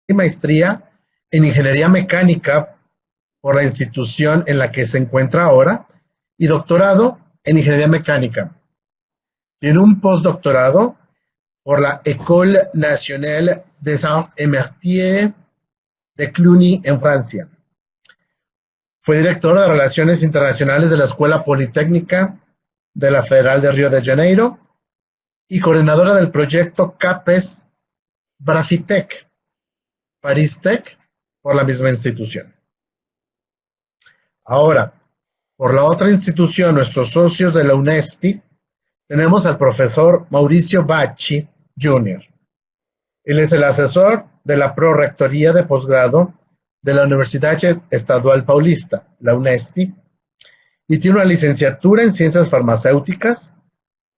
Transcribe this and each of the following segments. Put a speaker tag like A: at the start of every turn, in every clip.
A: y maestría en Ingeniería Mecánica por la institución en la que se encuentra ahora y doctorado en Ingeniería Mecánica. Tiene un postdoctorado por la École Nationale des Arts et Métiers de Cluny en Francia. Fue director de Relaciones Internacionales de la Escuela Politécnica de la Federal de Río de Janeiro y coordinadora del proyecto CAPES Brafitec, Paris Tech, por la misma institución. Ahora, por la otra institución, nuestros socios de la UNESPI, tenemos al profesor Mauricio Bacci, Jr. Él es el asesor de la Prorrectoría de Posgrado de la Universidad Estadual Paulista, la UNESPI, y tiene una licenciatura en Ciencias Farmacéuticas,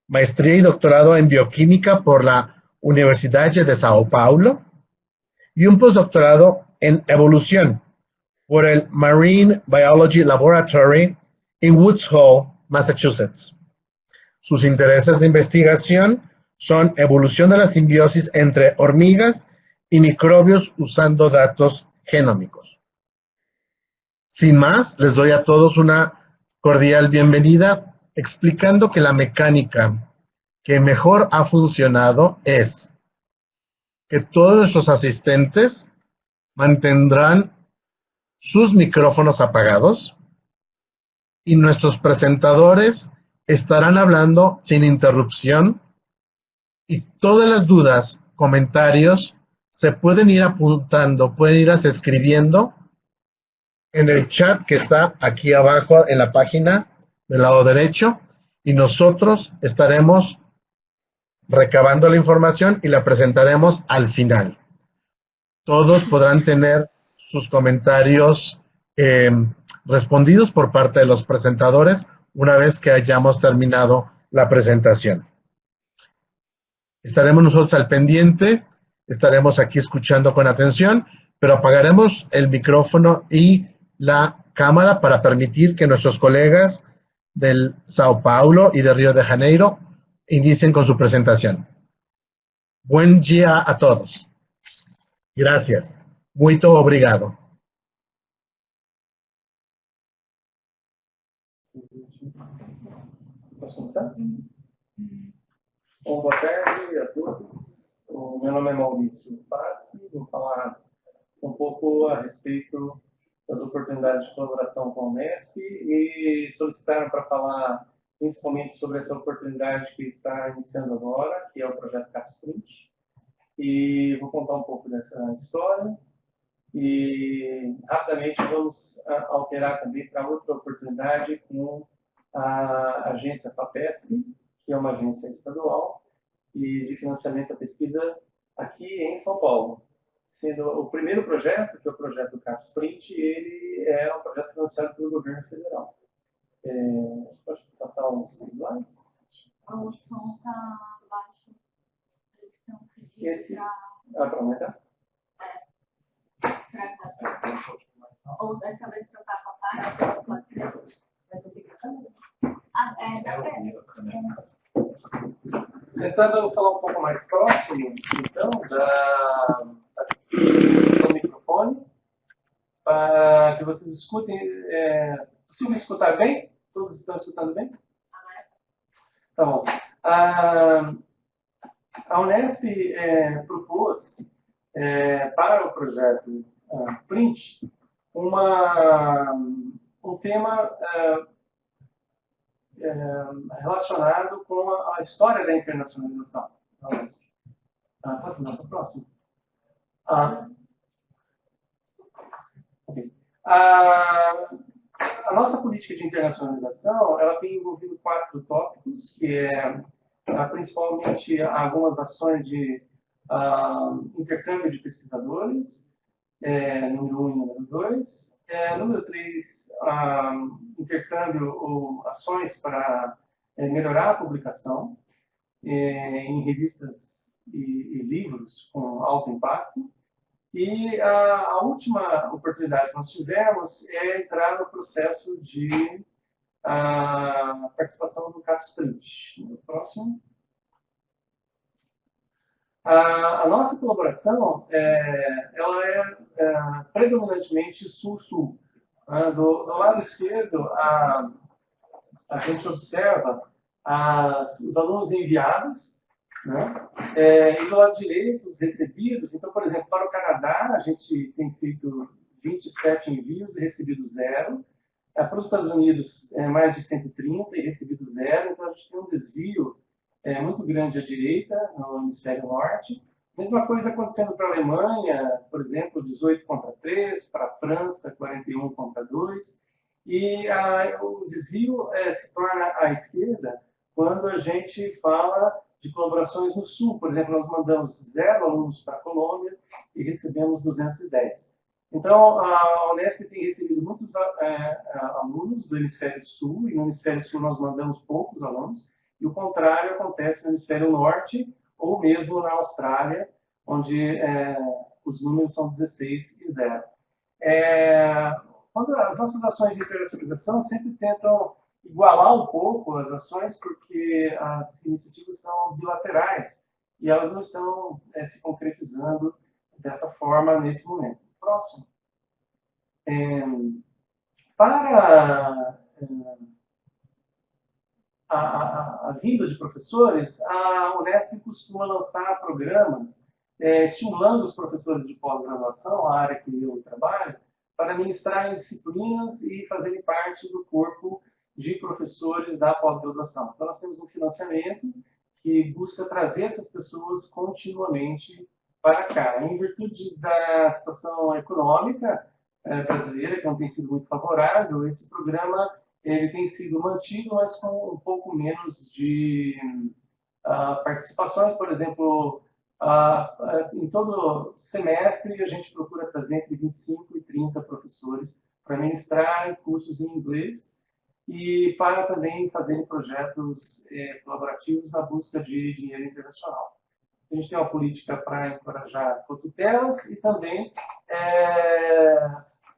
A: maestría y doctorado en Bioquímica por la Universidad de Sao Paulo y un postdoctorado en Evolución por el Marine Biology Laboratory en Woods Hole, Massachusetts. Sus intereses de investigación son evolución de la simbiosis entre hormigas y microbios usando datos genómicos. Sin más, les doy a todos una cordial bienvenida, explicando que la mecánica que mejor ha funcionado es que todos nuestros asistentes mantendrán sus micrófonos apagados y nuestros presentadores estarán hablando sin interrupción y todas las dudas, comentarios se pueden ir apuntando, pueden ir escribiendo en el chat que está aquí abajo en la página del lado derecho y nosotros estaremos recabando la información y la presentaremos al final. Todos podrán tener sus comentarios respondidos por parte de los presentadores una vez que hayamos terminado la presentación. Estaremos nosotros al pendiente, estaremos aquí escuchando con atención, pero apagaremos el micrófono y la cámara para permitir que nuestros colegas del Sao Paulo y de Río de Janeiro inicien con su presentación. Buen día a todos. Gracias. Muito obrigado.
B: Bom, boa tarde a todos. O meu nome é Maurício Passi, vou falar um pouco a respeito das oportunidades de colaboração com a Unesp e solicitaram para falar principalmente sobre essa oportunidade que está iniciando agora, que é o projeto CapSprint. E vou contar um pouco dessa história e rapidamente vamos alterar também para outra oportunidade com a agência FAPESP, que é uma agência estadual e de financiamento à pesquisa aqui em São Paulo. Sendo o primeiro projeto, que é o projeto CapSprint, ele é um projeto financiado pelo governo federal. Pode passar uns slides?
C: O som está baixo.
B: Esse... para aumentar?
C: Ou dessa vez trocar com a página, pode ser? Vai ter que
B: Tentando falar um pouco mais próximo, então, do microfone, para que vocês escutem. É possível escutar bem? Todos estão escutando bem? Tá bom. A Unesp propôs para o projeto Print um tema relacionado com a história da internacionalização da Unesp. Pode ir para o próximo? Okay. A nossa política de internacionalização ela tem envolvido 4 tópicos, que é principalmente algumas ações de intercâmbio de pesquisadores, número 1 e número 2. Número 3, intercâmbio ou ações para melhorar a publicação em revistas e livros com alto impacto. E a última oportunidade que nós tivemos é entrar no processo de participação do CapSprint. No próximo. A nossa colaboração ela é predominantemente sul-sul. Do lado esquerdo, a gente observa os alunos enviados, né? E do lado direito, os recebidos. Então, por exemplo, para o Canadá, a gente tem feito 27 envios e recebido 0. Para os Estados Unidos, mais de 130 e recebido 0. Então, a gente tem um desvio muito grande à direita, no hemisfério norte. Mesma coisa acontecendo para a Alemanha, por exemplo, 18 contra 3, para a França, 41 contra 2. E o desvio se torna à esquerda quando a gente fala de colaborações no Sul. Por exemplo, nós mandamos 0 alunos para a Colômbia e recebemos 210. Então, a Unesp tem recebido muitos alunos do Hemisfério Sul, e no Hemisfério Sul nós mandamos poucos alunos, e o contrário acontece no Hemisfério Norte, ou mesmo na Austrália, onde os números são 16 e 0. Quando as nossas ações de internacionalização sempre tentam igualar um pouco as ações, porque as iniciativas são bilaterais e elas não estão se concretizando dessa forma nesse momento. Próximo. Para a vinda de professores, a Unesp costuma lançar programas estimulando os professores de pós-graduação, a área que eu trabalho, para ministrarem disciplinas e fazerem parte do corpo de professores da pós-graduação. Então, nós temos um financiamento que busca trazer essas pessoas continuamente para cá. Em virtude da situação econômica brasileira, que não tem sido muito favorável, esse programa ele tem sido mantido, mas com um pouco menos de participações. Por exemplo, em todo semestre, a gente procura trazer entre 25 e 30 professores para ministrar cursos em inglês e para também fazerem projetos colaborativos na busca de dinheiro internacional. A gente tem uma política para encorajar cotutelas e também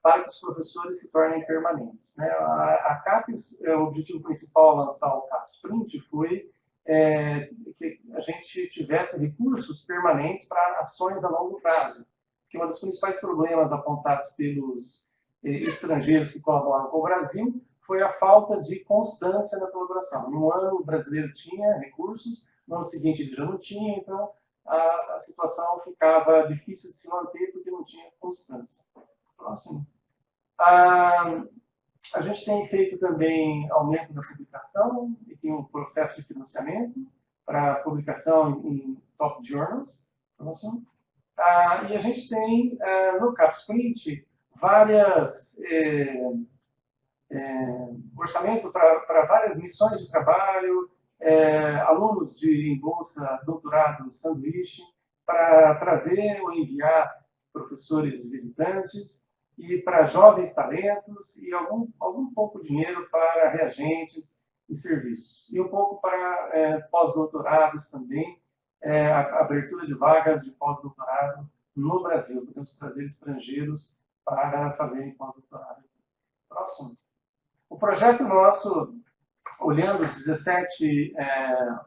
B: para que os professores se tornem permanentes, né? A CAPES, o objetivo principal ao lançar o CAPES Sprint foi que a gente tivesse recursos permanentes para ações a longo prazo. Porque um dos principais problemas apontados pelos estrangeiros que colaboram com o Brasil foi a falta de constância na colaboração. Em um ano o brasileiro tinha recursos, no ano seguinte ele já não tinha, então a situação ficava difícil de se manter porque não tinha constância. Próximo. A gente tem feito também aumento da publicação e tem um processo de financiamento para publicação em top journals. Próximo. E a gente tem no CapSprint várias orçamento para várias missões de trabalho, alunos em bolsa, doutorado, sanduíche, para trazer ou enviar professores visitantes, e para jovens talentos, e algum pouco dinheiro para reagentes e serviços. E um pouco para pós-doutorados também, a abertura de vagas de pós-doutorado no Brasil. Podemos trazer estrangeiros para fazerem pós-doutorado. Próximo. O projeto nosso, olhando os 17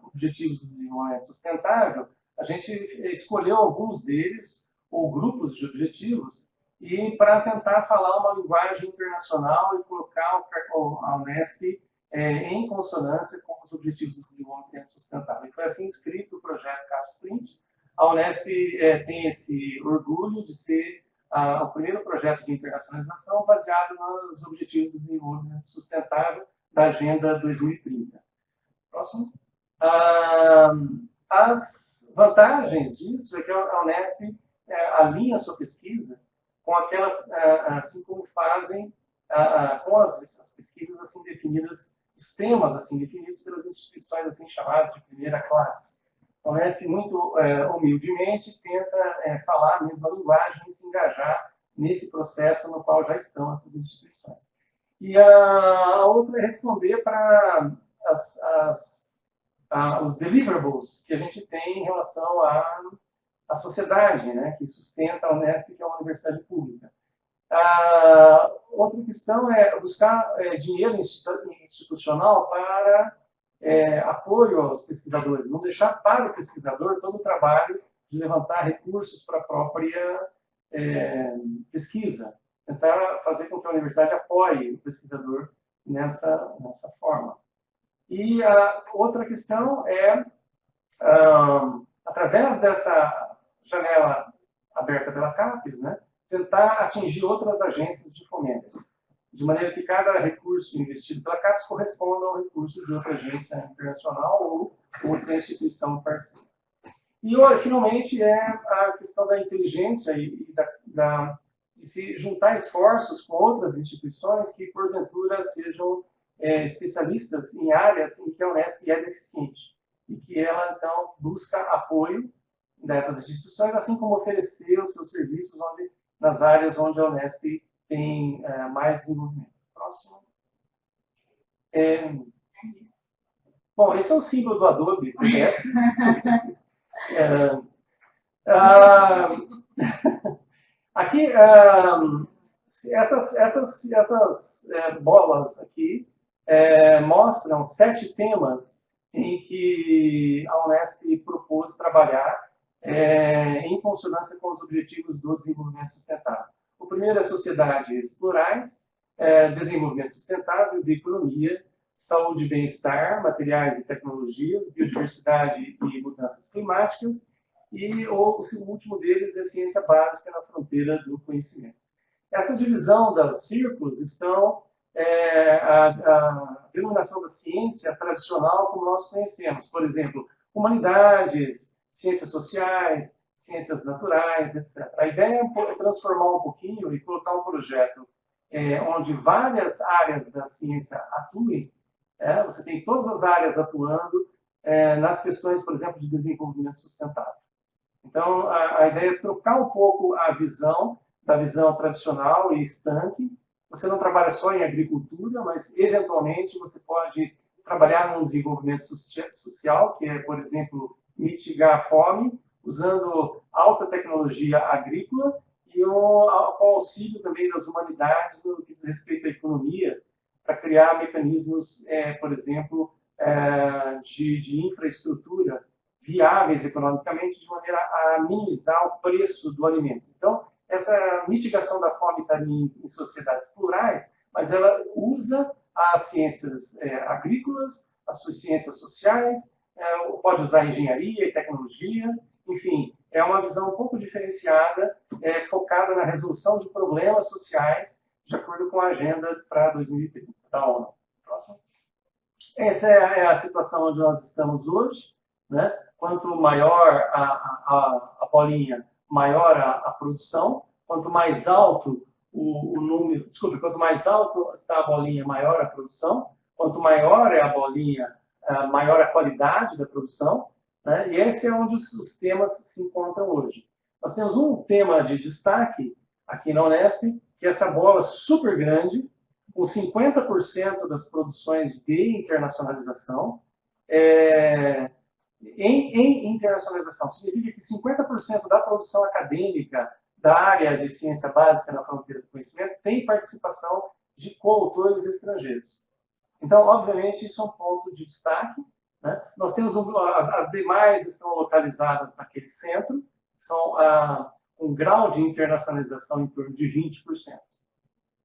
B: Objetivos do Desenvolvimento Sustentável, a gente escolheu alguns deles, ou grupos de objetivos, e para tentar falar uma linguagem internacional e colocar a Unesp em consonância com os Objetivos do Desenvolvimento Sustentável. E foi assim escrito o projeto CapSprint. A Unesp tem esse orgulho de ser o primeiro projeto de internacionalização baseado nos Objetivos do Desenvolvimento Sustentável da Agenda 2030. Próximo. As vantagens disso é que a Unesp alinha a sua pesquisa com aquela, assim como fazem com as pesquisas assim definidas, os temas assim definidos pelas instituições assim chamadas de primeira classe. A Unesp muito humildemente tenta falar a mesma linguagem e se engajar nesse processo no qual já estão essas instituições. E a outra é responder para os deliverables que a gente tem em relação à sociedade, né, que sustenta a Unesp, que é uma universidade pública. Outra questão é buscar dinheiro institucional para apoio aos pesquisadores, não deixar para o pesquisador todo o trabalho de levantar recursos para a própria pesquisa, tentar fazer com que a universidade apoie o pesquisador nessa forma. E a outra questão é, através dessa janela aberta pela CAPES, né, tentar atingir outras agências de fomento, de maneira que cada recurso investido pela CAPES corresponda ao recurso de outra agência internacional ou outra instituição parceira. E, finalmente, é a questão da inteligência e de se juntar esforços com outras instituições que, porventura, sejam especialistas em áreas em que a Unesp é deficiente e que ela, então, busca apoio dessas instituições, assim como oferecer os seus serviços nas áreas onde a Unesp tem mais desenvolvimento. Próximo. Bom, esse é o símbolo do Adobe. Aqui, essas bolas aqui mostram 7 temas em que a Unesp propôs trabalhar em consonância com os objetivos do desenvolvimento sustentável. O primeiro é sociedades plurais, desenvolvimento sustentável, bioeconomia, saúde e bem-estar, materiais e tecnologias, biodiversidade e mudanças climáticas, e o último deles é ciência básica na fronteira do conhecimento. Essa divisão dos círculos estão a denominação da ciência tradicional como nós conhecemos, por exemplo, humanidades, ciências sociais, ciências naturais, etc. A ideia é transformar um pouquinho e colocar um projeto onde várias áreas da ciência atuem. Você tem todas as áreas atuando nas questões, por exemplo, de desenvolvimento sustentável. Então, a ideia é trocar um pouco a visão da visão tradicional e estanque. Você não trabalha só em agricultura, mas, eventualmente, você pode trabalhar num desenvolvimento social, que é, por exemplo, mitigar a fome, usando alta tecnologia agrícola e com auxílio também das humanidades no que diz respeito à economia, para criar mecanismos, por exemplo, de infraestrutura viáveis economicamente, de maneira a minimizar o preço do alimento. Então, essa mitigação da fome está em sociedades plurais, mas ela usa as ciências agrícolas, as ciências sociais, pode usar engenharia e tecnologia, enfim, é uma visão um pouco diferenciada, focada na resolução de problemas sociais, de acordo com a agenda para 2030 da ONU. Próximo. Essa é a situação onde nós estamos hoje, né? Quanto maior a bolinha, maior a produção. Quanto mais alto o número, desculpe, quanto mais alto está a bolinha, maior a produção. Quanto maior é a bolinha, maior a qualidade da produção. Né? E esse é onde os temas se encontram hoje. Nós temos um tema de destaque aqui na Unesp, que é essa bola super grande, com 50% das produções de internacionalização. Em internacionalização, significa que 50% da produção acadêmica da área de ciência básica na fronteira do conhecimento tem participação de coautores estrangeiros. Então, obviamente, isso é um ponto de destaque. Né? Nós temos as demais estão localizadas naquele centro, são um grau de internacionalização em torno de 20%.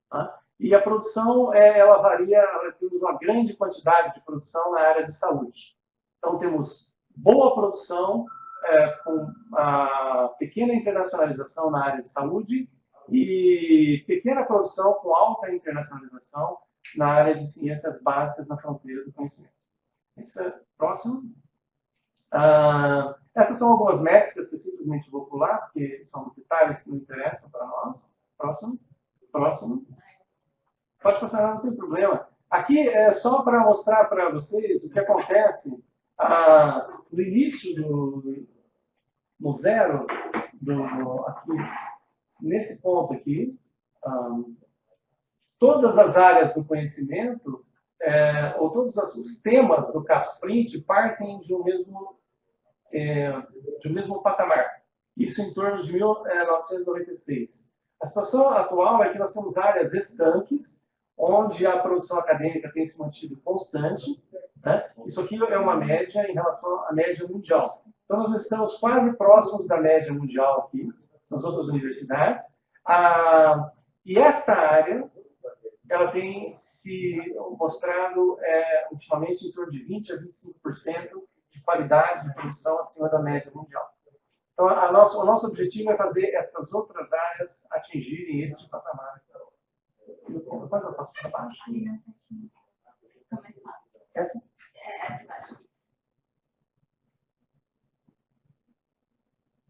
B: Tá? E a produção, ela varia, temos uma grande quantidade de produção na área de saúde. Então, temos boa produção com a pequena internacionalização na área de saúde e pequena produção com alta internacionalização na área de ciências básicas na fronteira do conhecimento. Esse é próximo. Essas são algumas métricas que eu simplesmente vou pular, porque são detalhes que não interessam para nós. Próximo. Próximo. Pode passar, não tem problema. Aqui é só para mostrar para vocês o que acontece no início no zero, aqui, nesse ponto aqui, todas as áreas do conhecimento, ou todos os temas do CAPES-Print partem de um mesmo patamar. Isso em torno de 1996. A situação atual é que nós temos áreas estanques, onde a produção acadêmica tem se mantido constante. Né? Isso aqui é uma média em relação à média mundial. Então, nós estamos quase próximos da média mundial aqui, nas outras universidades. E esta área, ela tem se mostrado ultimamente em torno de 20% a 25% de qualidade de produção acima da média mundial. Então, o nosso objetivo é fazer essas outras áreas atingirem este patamar. Depois eu passo para baixo. Essa?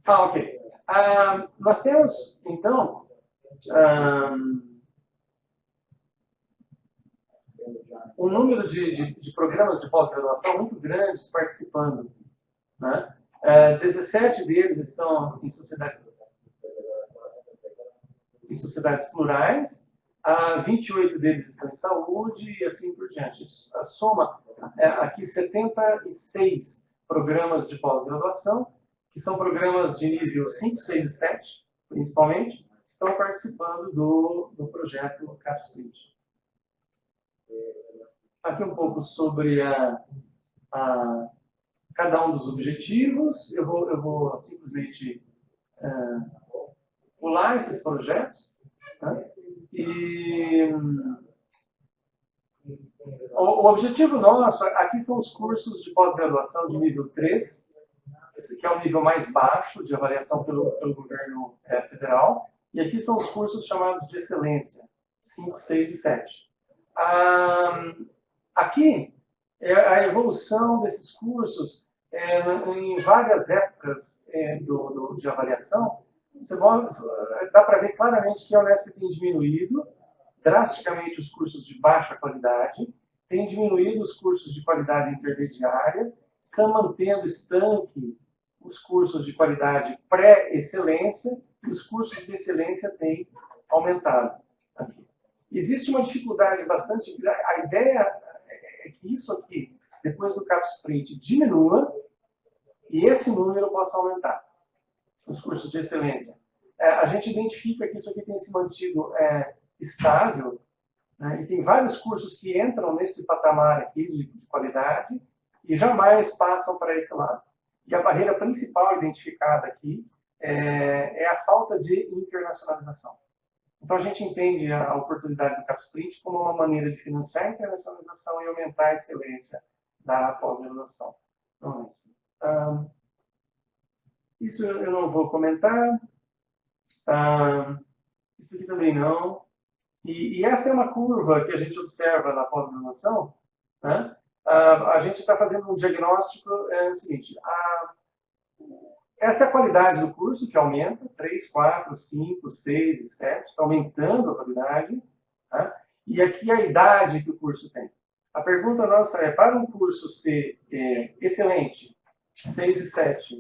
B: Ok. Nós temos, então, um número de programas de pós-graduação muito grandes participando, né? 17 deles estão em sociedades plurais, 28 deles estão em saúde e assim por diante. A soma aqui 76 programas de pós-graduação, que são programas de nível 5, 6 e 7, principalmente, estão participando do projeto CapSprint. Aqui um pouco sobre cada um dos objetivos. Eu vou simplesmente pular esses projetos. Tá? E o objetivo nosso, aqui são os cursos de pós-graduação de nível 3, que é o nível mais baixo de avaliação pelo governo federal. E aqui são os cursos chamados de excelência, 5, 6 e 7. Aqui é a evolução desses cursos em várias épocas de avaliação. Dá para ver claramente que a Unesp tem diminuído drasticamente os cursos de baixa qualidade, tem diminuído os cursos de qualidade intermediária, está mantendo estanque os cursos de qualidade pré-excelência e os cursos de excelência têm aumentado. Aqui. Existe uma dificuldade bastante... A ideia é que isso aqui, depois do CapSprint, diminua e esse número possa aumentar, os cursos de excelência. A gente identifica que isso aqui tem se mantido estável, né, e tem vários cursos que entram nesse patamar aqui de qualidade e jamais passam para esse lado. E a barreira principal identificada aqui é a falta de internacionalização. Então, a gente entende a oportunidade do CapSprint como uma maneira de financiar a internacionalização e aumentar a excelência da pós-graduação. Isso eu não vou comentar. Isso aqui também não. E esta é uma curva que a gente observa na pós-graduação. Né? A gente está fazendo um diagnóstico o seguinte. Esta é a qualidade do curso, que aumenta, 3, 4, 5, 6 e 7, está aumentando a qualidade. Tá? E aqui a idade que o curso tem. A pergunta nossa é, para um curso ser excelente, 6 e 7,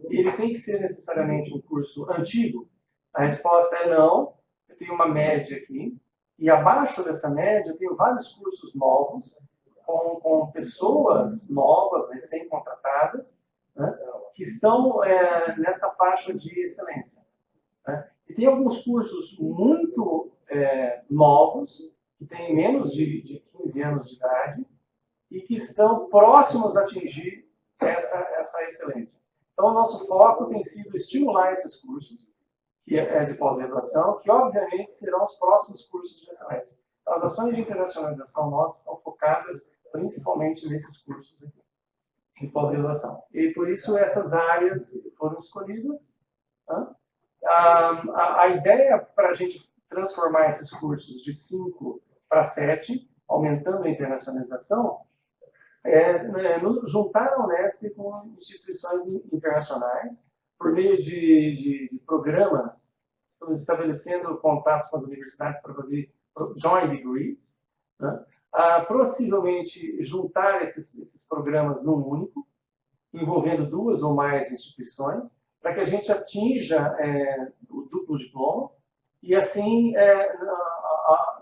B: ele tem que ser necessariamente um curso antigo? A resposta é não. Eu tenho uma média aqui, e abaixo dessa média eu tenho vários cursos novos, com pessoas novas, recém-contratadas, né, que estão nessa faixa de excelência. Né? E tem alguns cursos muito novos, que têm menos de 15 anos de idade, e que estão próximos a atingir essa excelência. Então, o nosso foco tem sido estimular esses cursos, que é de pós-graduação, que obviamente serão os próximos cursos de excelência. Então, as ações de internacionalização nossas estão focadas principalmente nesses cursos aqui, de pós-graduação. E por isso essas áreas foram escolhidas. Tá? A ideia para a gente transformar esses cursos de 5 para 7, aumentando a internacionalização, juntar a Unesp com instituições internacionais, por meio de programas. Estamos estabelecendo contatos com as universidades para fazer joint degrees. Né? Possivelmente juntar esses programas num único, envolvendo 2 ou mais instituições, para que a gente atinja o duplo diploma e assim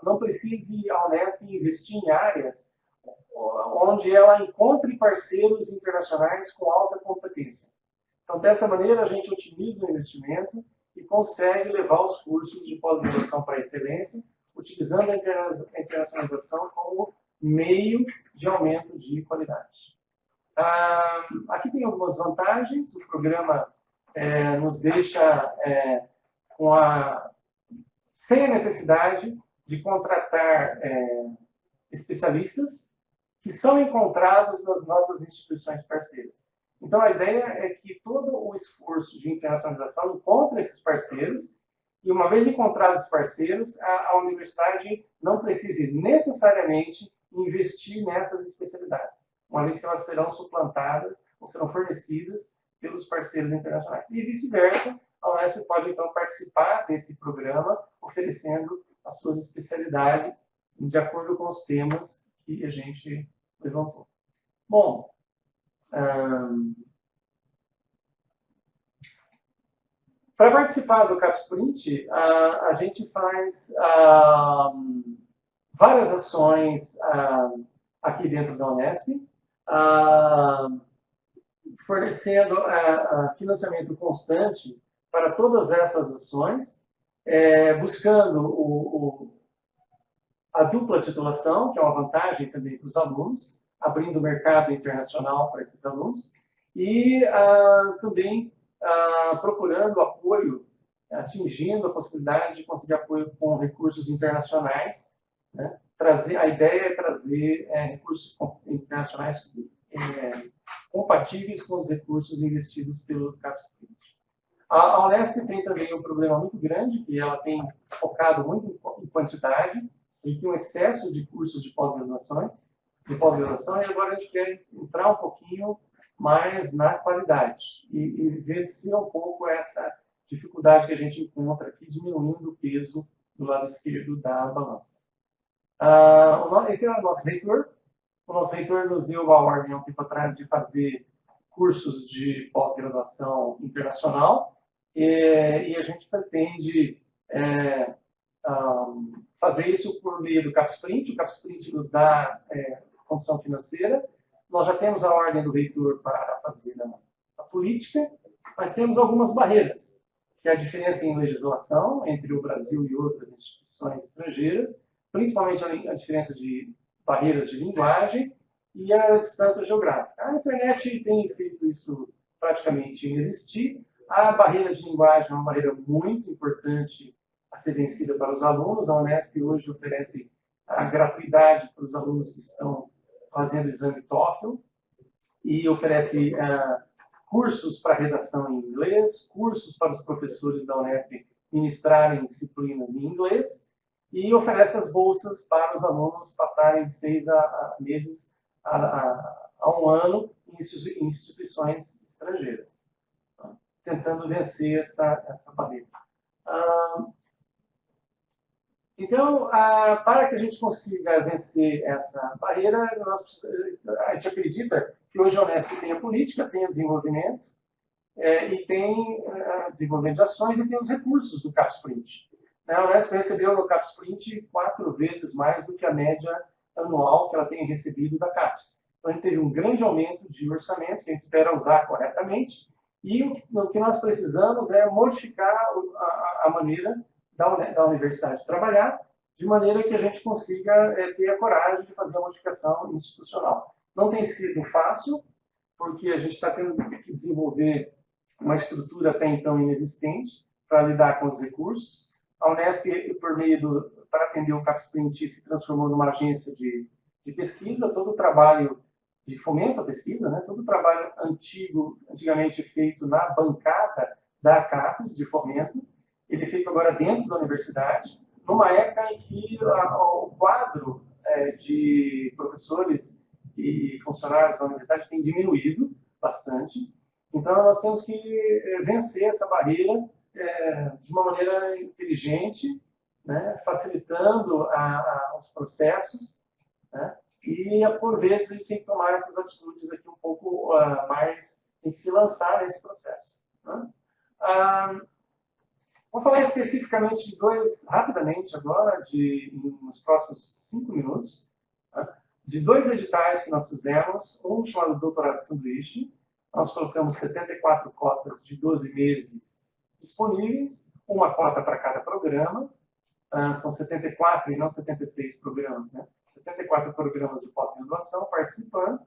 B: não precise a Unesp investir em áreas onde ela encontre parceiros internacionais com alta competência. Então, dessa maneira, a gente otimiza o investimento e consegue levar os cursos de pós-graduação para a excelência, utilizando a internacionalização como meio de aumento de qualidade. Aqui tem algumas vantagens. O programa nos deixa sem a necessidade de contratar especialistas que são encontrados nas nossas instituições parceiras. Então, a ideia é que todo o esforço de internacionalização encontre esses parceiros e, uma vez encontrados esses parceiros, a universidade não precise necessariamente investir nessas especialidades, uma vez que elas serão suplantadas ou serão fornecidas pelos parceiros internacionais. E vice-versa, a Unesp pode, então, participar desse programa, oferecendo as suas especialidades de acordo com os temas que a gente levantou. Bom, para participar do CapSprint, a gente faz várias ações aqui dentro da Unesp, fornecendo financiamento constante para todas essas ações, buscando a dupla titulação, que é uma vantagem também para os alunos, abrindo o mercado internacional para esses alunos, e também procurando apoio, atingindo a possibilidade de conseguir apoio com recursos internacionais. Né? A ideia é trazer recursos internacionais compatíveis com os recursos investidos pelo CapSprint. A Unesp tem também um problema muito grande, que ela tem focado muito em quantidade, e tem um excesso de cursos de pós-graduação, e agora a gente quer entrar um pouquinho mais na qualidade e vencer um pouco essa dificuldade que a gente encontra aqui, diminuindo o peso do lado esquerdo da balança. Esse é o nosso reitor. O nosso reitor nos deu a ordem há um tempo atrás de fazer cursos de pós-graduação internacional e a gente pretende fazer isso por meio do CapSprint. O CapSprint nos dá condição financeira. Nós já temos a ordem do reitor para fazer a política, mas temos algumas barreiras, que é a diferença em legislação entre o Brasil e outras instituições estrangeiras, principalmente a diferença de barreiras de linguagem e a distância geográfica. A internet tem feito isso praticamente inexistir. A barreira de linguagem é uma barreira muito importante a ser vencida para os alunos. A Unesp hoje oferece a gratuidade para os alunos que estão fazendo exame TOEFL e oferece cursos para redação em inglês, cursos para os professores da Unesp ministrarem disciplinas em inglês e oferece as bolsas para os alunos passarem de 6 meses a 1 ano em instituições estrangeiras, tentando vencer essa barreira. Então, para que a gente consiga vencer essa barreira, a gente acredita que hoje a Unesp tem a política, tem o desenvolvimento, e tem desenvolvimento de ações e tem os recursos do CapSprint. A Unesp recebeu no CapSprint 4 vezes mais do que a média anual que ela tem recebido da CAPES. Então, a gente teve um grande aumento de orçamento, que a gente espera usar corretamente, e o que nós precisamos é modificar a maneira da universidade trabalhar, de maneira que a gente consiga ter a coragem de fazer a modificação institucional. Não tem sido fácil, porque a gente está tendo que desenvolver uma estrutura até então inexistente para lidar com os recursos. A Unesp, para atender o CapSprint, se transformou numa agência de pesquisa. Todo o trabalho de fomento à pesquisa, né, todo o trabalho antigamente feito na bancada da CAPES, de fomento, ele é feito agora dentro da universidade, numa época em que o quadro de professores e funcionários da universidade tem diminuído bastante. Então, nós temos que vencer essa barreira de uma maneira inteligente, né, facilitando os processos, né, e, por vezes, a gente tem que tomar essas atitudes aqui um pouco mais, tem que se lançar nesse processo. Né? Vou falar especificamente de rapidamente agora, nos próximos 5 minutos, tá? De 2 editais que nós fizemos, um chamado Doutorado Sanduíche. Nós colocamos 74 cotas de 12 meses disponíveis, uma cota para cada programa. São 74 e não 76 programas, né? 74 programas de pós-graduação participando.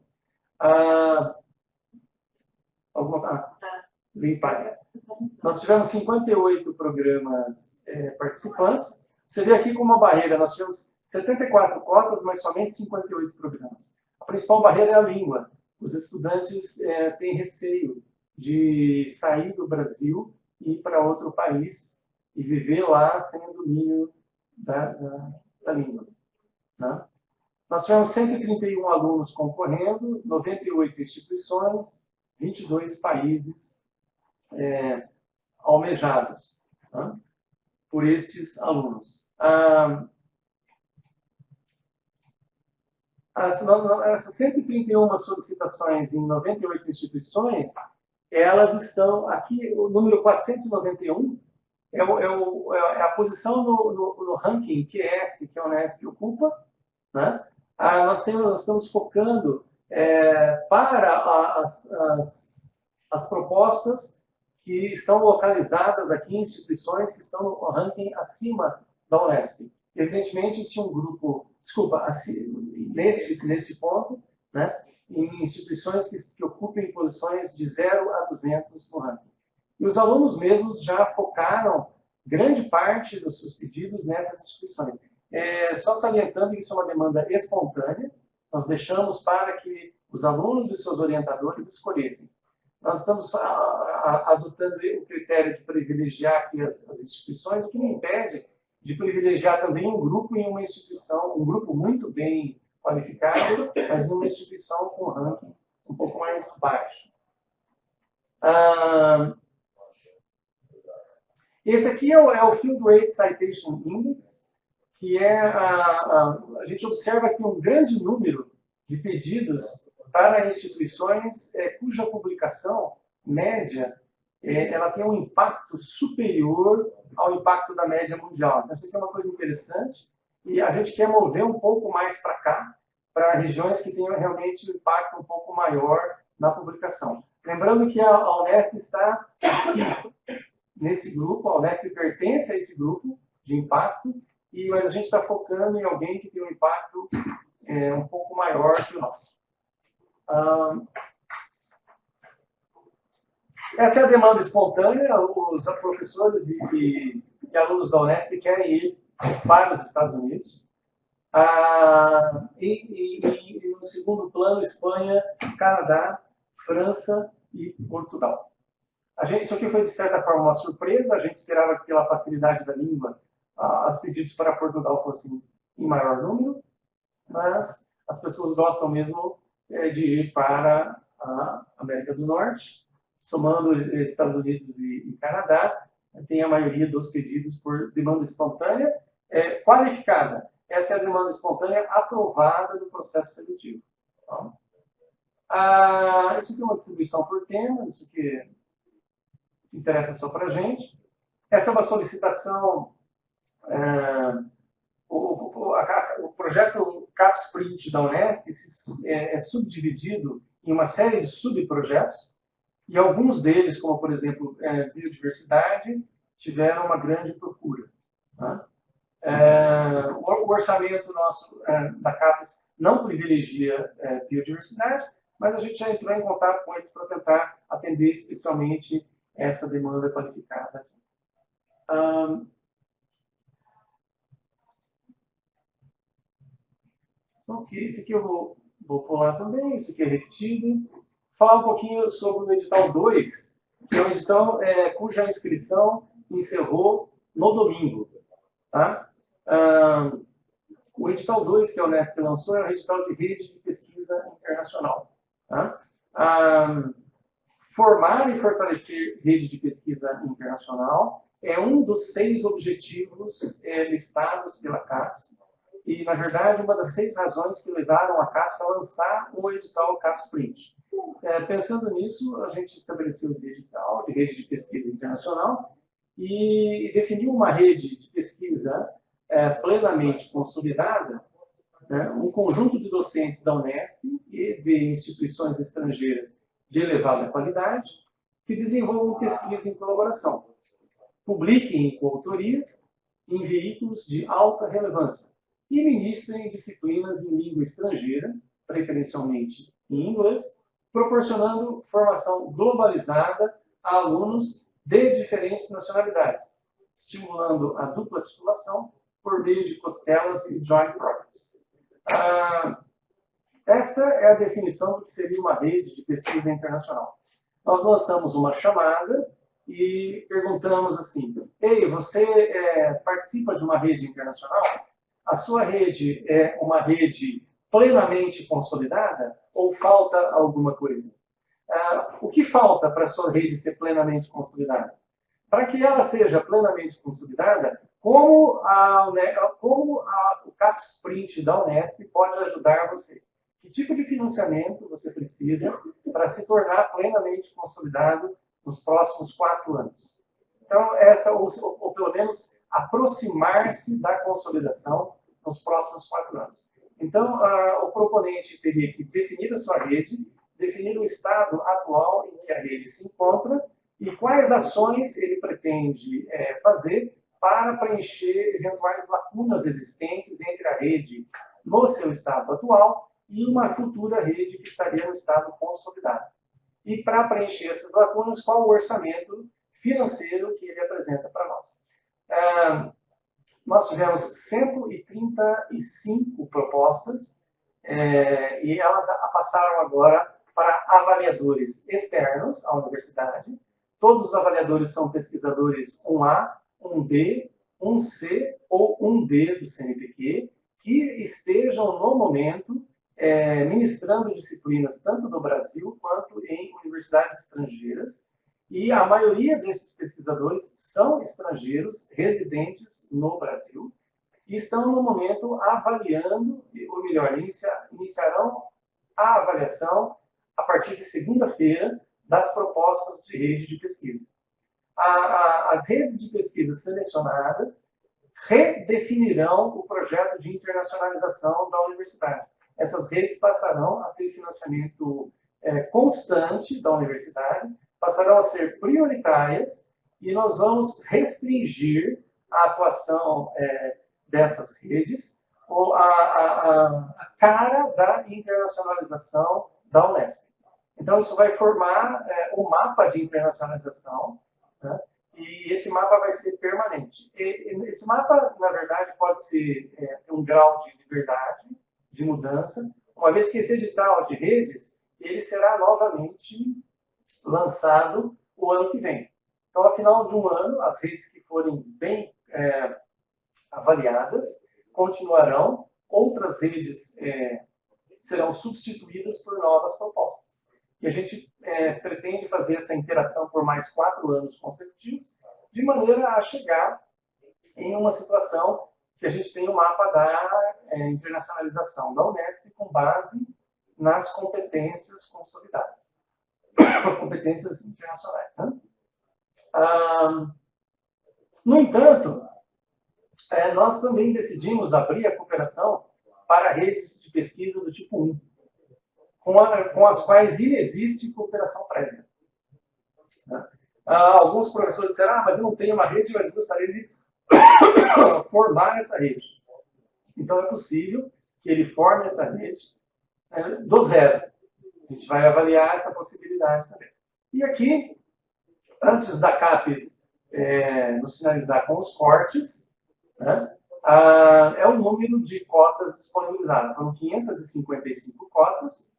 B: Nós tivemos 58 programas participantes. Você vê aqui como uma barreira, nós tivemos 74 cotas, mas somente 58 programas. A principal barreira é a língua. Os estudantes têm receio de sair do Brasil e ir para outro país e viver lá sem o domínio da língua. Né? Nós tivemos 131 alunos concorrendo, 98 instituições, 22 países almejados, né, por estes alunos. Essas 131 solicitações em 98 instituições, elas estão aqui, o número 491 é a posição no ranking QS que a Unesp ocupa, né? Nós estamos focando para as propostas que estão localizadas aqui em instituições que estão no ranking acima da Unesp. Evidentemente, se um grupo, nesse ponto, né, em instituições que ocupem posições de 0 a 200 no ranking. E os alunos mesmos já focaram grande parte dos seus pedidos nessas instituições. Só salientando que isso é uma demanda espontânea, nós deixamos para que os alunos e seus orientadores escolhessem. Nós estamos adotando o critério de privilegiar aqui as instituições, o que não impede de privilegiar também um grupo em uma instituição, um grupo muito bem qualificado, mas numa instituição com ranking um pouco mais baixo. Esse aqui é o Field Rate Citation Index, que a gente observa aqui um grande número de pedidos para instituições cuja publicação média ela tem um impacto superior ao impacto da média mundial. Então, isso aqui é uma coisa interessante e a gente quer mover um pouco mais para cá, para regiões que tenham realmente um impacto um pouco maior na publicação. Lembrando que a Unesp está aqui, nesse grupo, a Unesp pertence a esse grupo de impacto, mas a gente está focando em alguém que tem um impacto um pouco maior que o nosso. Essa é a demanda espontânea. Os professores e alunos da Unesp querem ir para os Estados Unidos. E no segundo plano, Espanha, Canadá, França e Portugal. Isso aqui foi, de certa forma, uma surpresa. A gente esperava que, pela facilidade da língua, os pedidos para Portugal fossem em maior número, mas as pessoas gostam mesmo de ir para a América do Norte, somando Estados Unidos e Canadá, tem a maioria dos pedidos por demanda espontânea qualificada. Essa é a demanda espontânea aprovada no processo seletivo. Então, isso aqui é uma distribuição por temas, isso que interessa só para a gente. Essa é uma solicitação. O projeto CapSprint da Unesp é subdividido em uma série de subprojetos, e alguns deles, como por exemplo biodiversidade, tiveram uma grande procura. Tá? O orçamento nosso da CAPES não privilegia biodiversidade, mas a gente já entrou em contato com eles para tentar atender especialmente essa demanda qualificada. Ok, isso aqui eu vou pular também, isso aqui é repetido. Falar um pouquinho sobre o edital 2, que é um edital cuja inscrição encerrou no domingo. Tá? O edital 2 que a Unesp lançou é o edital de rede de pesquisa internacional. Tá? Formar e fortalecer rede de pesquisa internacional é um dos 6 objetivos listados pela CAPES. E, na verdade, uma das 6 razões que levaram a CAPES a lançar o edital CapSprint. Pensando nisso, a gente estabeleceu esse edital de rede de pesquisa internacional e definiu uma rede de pesquisa plenamente consolidada, né, um conjunto de docentes da Unesp e de instituições estrangeiras de elevada qualidade que desenvolvam pesquisa em colaboração, publiquem em coautoria em veículos de alta relevância e ministrem disciplinas em língua estrangeira, preferencialmente em inglês, proporcionando formação globalizada a alunos de diferentes nacionalidades, estimulando a dupla titulação por meio de cotelas e joint programs. Esta é a definição do que seria uma rede de pesquisa internacional. Nós lançamos uma chamada e perguntamos assim: ei, você participa de uma rede internacional? A sua rede é uma rede plenamente consolidada ou falta alguma coisa? O que falta para a sua rede ser plenamente consolidada? Para que ela seja plenamente consolidada, como o CapSprint da Unesp pode ajudar você? Que tipo de financiamento você precisa para se tornar plenamente consolidado nos próximos 4 anos? Então, ou pelo menos aproximar-se da consolidação nos próximos 4 anos. Então, o proponente teria que definir a sua rede, definir o estado atual em que a rede se encontra e quais ações ele pretende fazer para preencher eventuais lacunas existentes entre a rede no seu estado atual e uma futura rede que estaria no estado consolidado. E para preencher essas lacunas, qual o orçamento financeiro que ele apresenta para nós? Nós tivemos 135 propostas e elas passaram agora para avaliadores externos à universidade. Todos os avaliadores são pesquisadores 1A, 1B, 1C ou 1D do CNPq, que estejam no momento ministrando disciplinas tanto no Brasil quanto em universidades estrangeiras. E a maioria desses pesquisadores são estrangeiros, residentes no Brasil, e estão no momento avaliando, ou melhor, iniciarão a avaliação a partir de segunda-feira das propostas de rede de pesquisa. As redes de pesquisa selecionadas redefinirão o projeto de internacionalização da universidade. Essas redes passarão a ter financiamento constante da universidade, passarão a ser prioritárias e nós vamos restringir a atuação dessas redes ou a cara da internacionalização da Unesp. Então, isso vai formar um mapa de internacionalização, né? E esse mapa vai ser permanente. Esse mapa, na verdade, pode ser um grau de liberdade, de mudança, uma vez que esse edital de redes ele será novamente lançado o ano que vem. Então, ao final de um ano, as redes que forem bem avaliadas continuarão, outras redes serão substituídas por novas propostas. E a gente pretende fazer essa interação por mais 4 anos consecutivos, de maneira a chegar em uma situação que a gente tem o mapa da internacionalização da Unesp com base nas competências consolidadas, competências internacionais. Né? No entanto, nós também decidimos abrir a cooperação para redes de pesquisa do tipo 1, com as quais inexiste cooperação prévia. Né? Alguns professores disseram, mas eu não tenho uma rede, mas gostaria de formar essa rede. Então, é possível que ele forme essa rede do zero. A gente vai avaliar essa possibilidade também. E aqui, antes da CAPES nos sinalizar com os cortes, né, é o número de cotas disponibilizadas. Foram 555 cotas,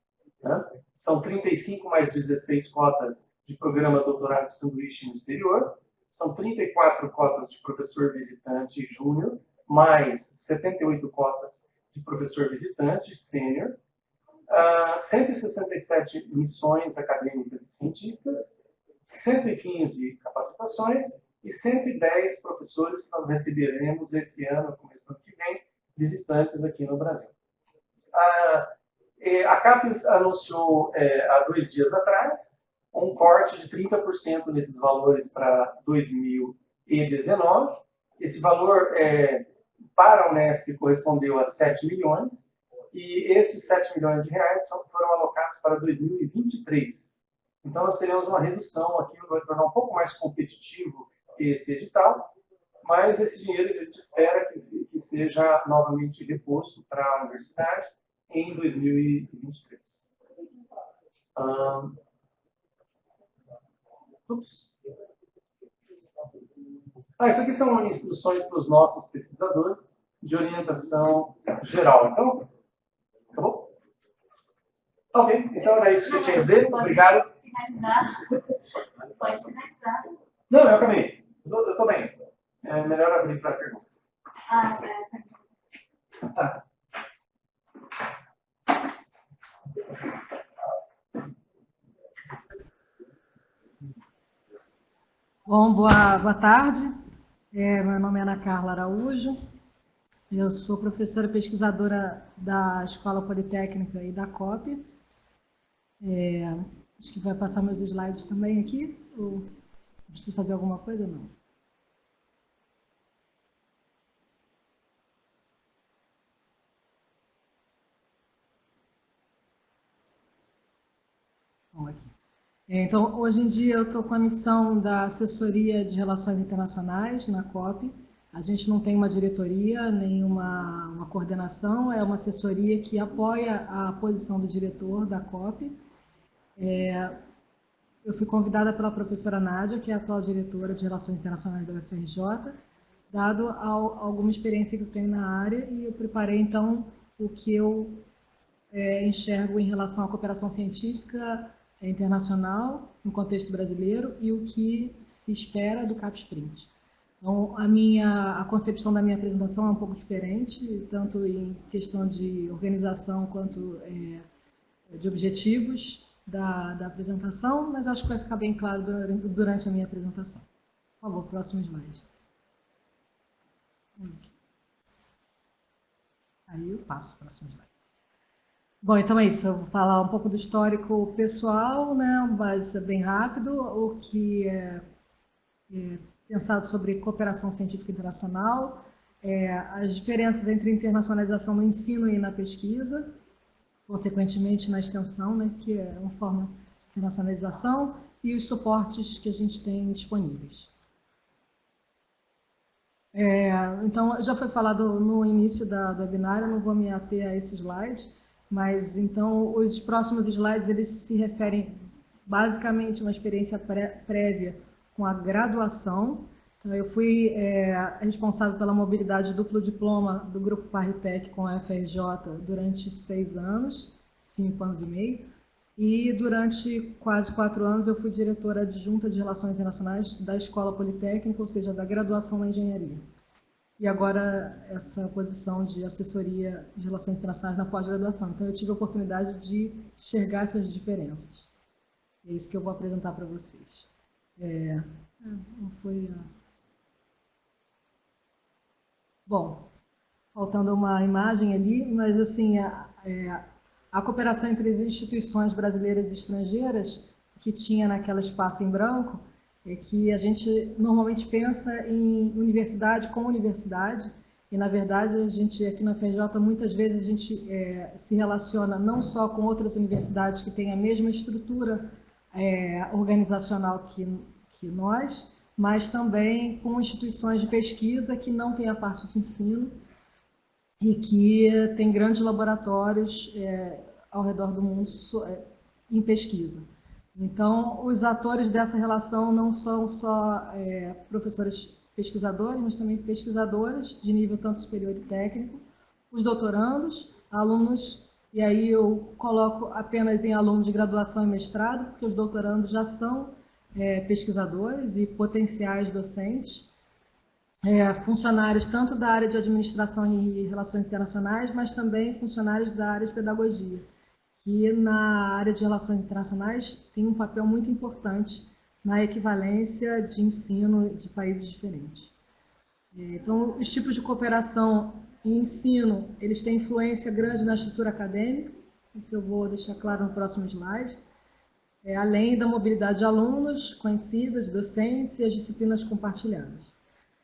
B: né, são 35 mais 16 cotas de programa doutorado de sanduíche no exterior, são 34 cotas de professor visitante júnior, mais 78 cotas de professor visitante sênior, 167 missões acadêmicas e científicas, 115 capacitações e 110 professores que nós receberemos esse ano, começo do ano que vem, visitantes aqui no Brasil. A CAPES anunciou há 2 dias atrás um corte de 30% nesses valores para 2019. Esse valor para a Unesp correspondeu a 7 milhões e esses 7 milhões de reais foram alocados para 2023. Então, nós teremos uma redução aqui, vai tornar um pouco mais competitivo esse edital, mas esse dinheiro a gente espera que seja novamente reposto para a universidade em 2023. Ups. Isso aqui são instruções para os nossos pesquisadores de orientação geral. Então, acabou? Ok, então era isso que eu tinha a dizer. Obrigado.
C: Pode finalizar.
B: Não, eu acabei. Eu estou bem. É melhor abrir para a pergunta. Tá.
D: Bom, boa tarde. Meu nome é Ana Carla Araújo. Eu sou professora pesquisadora da Escola Politécnica e da COP. Acho que vai passar meus slides também aqui. Ou preciso fazer alguma coisa? Não. Bom, aqui. Então, hoje em dia eu estou com a missão da assessoria de relações internacionais na COP. A gente não tem uma diretoria, nem uma coordenação, é uma assessoria que apoia a posição do diretor da COP. Eu fui convidada pela professora Nádia, que é a atual diretora de Relações Internacionais da UFRJ, dado alguma experiência que eu tenho na área, e eu preparei, então, o que eu enxergo em relação à cooperação científica internacional, no contexto brasileiro, e o que se espera do CAPES-Sprint. Então, a concepção da minha apresentação é um pouco diferente, tanto em questão de organização quanto de objetivos da apresentação, mas acho que vai ficar bem claro durante a minha apresentação. Por favor, próximo slide. Aí eu passo o próximo slide. Bom, então é isso. Eu vou falar um pouco do histórico pessoal, né? Mas bem rápido, o que é pensado sobre cooperação científica internacional, as diferenças entre internacionalização no ensino e na pesquisa, consequentemente na extensão, né, que é uma forma de internacionalização, e os suportes que a gente tem disponíveis. Então, já foi falado no início do webinar, eu não vou me ater a esse slide, mas então os próximos slides eles se referem basicamente a uma experiência prévia com a graduação. Então, eu fui responsável pela mobilidade duplo diploma do Grupo Parritec com a UFRJ durante 6 anos, 5 anos e meio, e durante quase 4 anos eu fui diretora adjunta de Relações Internacionais da Escola Politécnica, ou seja, da graduação na engenharia. E agora essa posição de assessoria de Relações Internacionais na pós-graduação. Então, eu tive a oportunidade de enxergar essas diferenças. É isso que eu vou apresentar para vocês. Não foi... Bom, faltando uma imagem ali, mas assim, a cooperação entre as instituições brasileiras e estrangeiras, que tinha naquele espaço em branco, é que a gente normalmente pensa em universidade com universidade, e na verdade a gente aqui na FRJ muitas vezes a gente se relaciona não só com outras universidades que têm a mesma estrutura organizacional que nós, mas também com instituições de pesquisa que não têm a parte de ensino e que têm grandes laboratórios ao redor do mundo em pesquisa. Então, os atores dessa relação não são só professores pesquisadores, mas também pesquisadores de nível tanto superior e técnico, os doutorandos, alunos, e aí eu coloco apenas em alunos de graduação e mestrado, porque os doutorandos já são pesquisadores e potenciais docentes, funcionários tanto da área de administração e relações internacionais, mas também funcionários da área de pedagogia, que na área de relações internacionais tem um papel muito importante na equivalência de ensino de países diferentes. Então, os tipos de cooperação e ensino, eles têm influência grande na estrutura acadêmica, isso eu vou deixar claro no próximo slide, além da mobilidade de alunos, conhecidas, docentes e as disciplinas compartilhadas.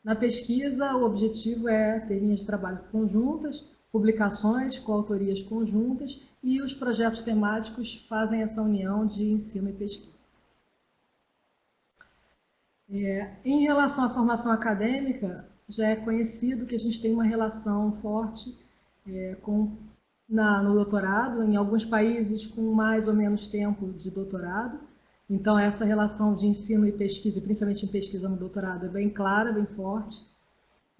D: Na pesquisa, o objetivo é ter linhas de trabalho conjuntas, publicações com autorias conjuntas, e os projetos temáticos fazem essa união de ensino e pesquisa. Em relação à formação acadêmica, já é conhecido que a gente tem uma relação forte com no doutorado, em alguns países com mais ou menos tempo de doutorado. Então, essa relação de ensino e pesquisa, principalmente em pesquisa no doutorado, é bem clara, bem forte.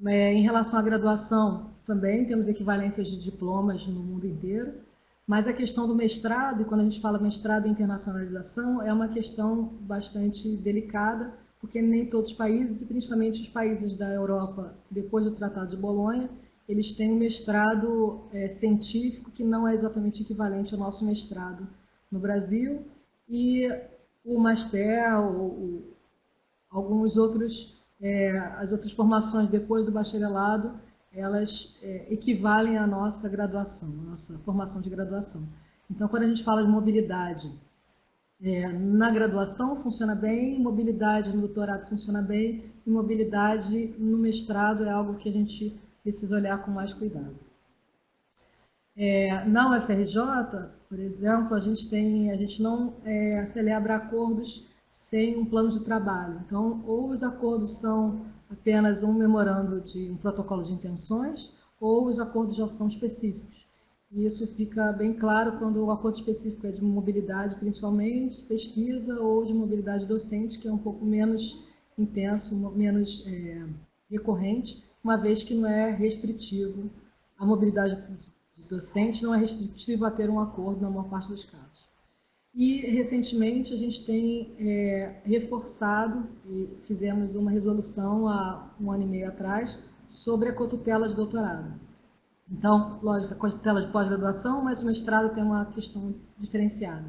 D: Em relação à graduação, também temos equivalências de diplomas no mundo inteiro. Mas a questão do mestrado, e quando a gente fala mestrado e internacionalização, é uma questão bastante delicada, porque nem todos os países, e principalmente os países da Europa, depois do Tratado de Bolonha, eles têm um mestrado científico que não é exatamente equivalente ao nosso mestrado no Brasil, e o master, alguns outros, as outras formações depois do bacharelado, elas equivalem à nossa graduação, à nossa formação de graduação. Então, quando a gente fala de mobilidade na graduação funciona bem, mobilidade no doutorado funciona bem, e mobilidade no mestrado é algo que a gente precisa olhar com mais cuidado. Na UFRJ, por exemplo, a gente não celebra acordos sem um plano de trabalho. Então, ou os acordos são apenas um memorando de um protocolo de intenções, ou os acordos já são específicos. E isso fica bem claro quando o acordo específico é de mobilidade, principalmente, pesquisa, ou de mobilidade docente, que é um pouco menos intenso, menos recorrente, uma vez que não é restritivo. A mobilidade docente não é restritiva a ter um acordo na maior parte dos casos. E, recentemente, a gente tem reforçado, e fizemos uma resolução há 1 ano e meio atrás, sobre a cotutela de doutorado. Então, lógico, a cotutela de pós-graduação, mas o mestrado tem uma questão diferenciada.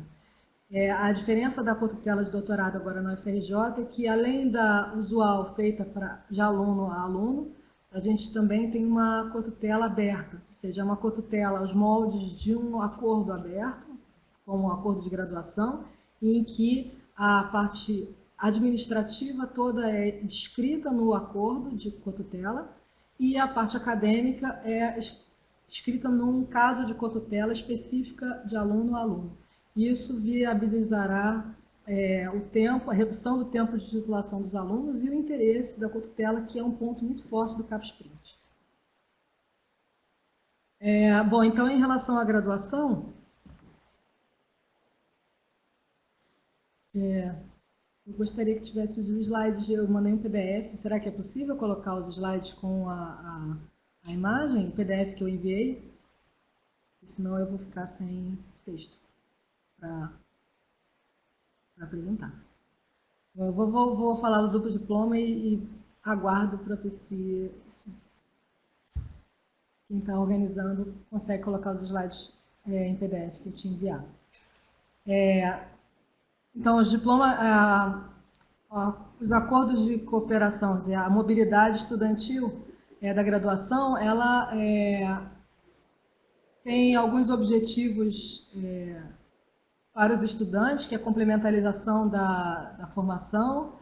D: A diferença da cotutela de doutorado agora na UFRJ é que, além da usual feita de aluno a aluno, a gente também tem uma cotutela aberta, ou seja, uma cotutela aos moldes de um acordo aberto, como um acordo de graduação, em que a parte administrativa toda é descrita no acordo de cotutela e a parte acadêmica é escrita num caso de cotutela específica de aluno a aluno. Isso viabilizará a redução do tempo de titulação dos alunos e o interesse da cotutela, que é um ponto muito forte do CAPES-Print. Bom, então, em relação à graduação, eu gostaria que tivesse os slides, eu mandei um PDF, será que é possível colocar os slides com a imagem, o PDF que eu enviei? Senão eu vou ficar sem texto para apresentar. Eu vou falar do duplo diploma e aguardo para ver se quem está organizando consegue colocar os slides em PDF que eu tinha enviado. Então, os diplomas, os acordos de cooperação, a mobilidade estudantil da graduação, ela tem alguns objetivos para os estudantes, que é a complementarização da formação,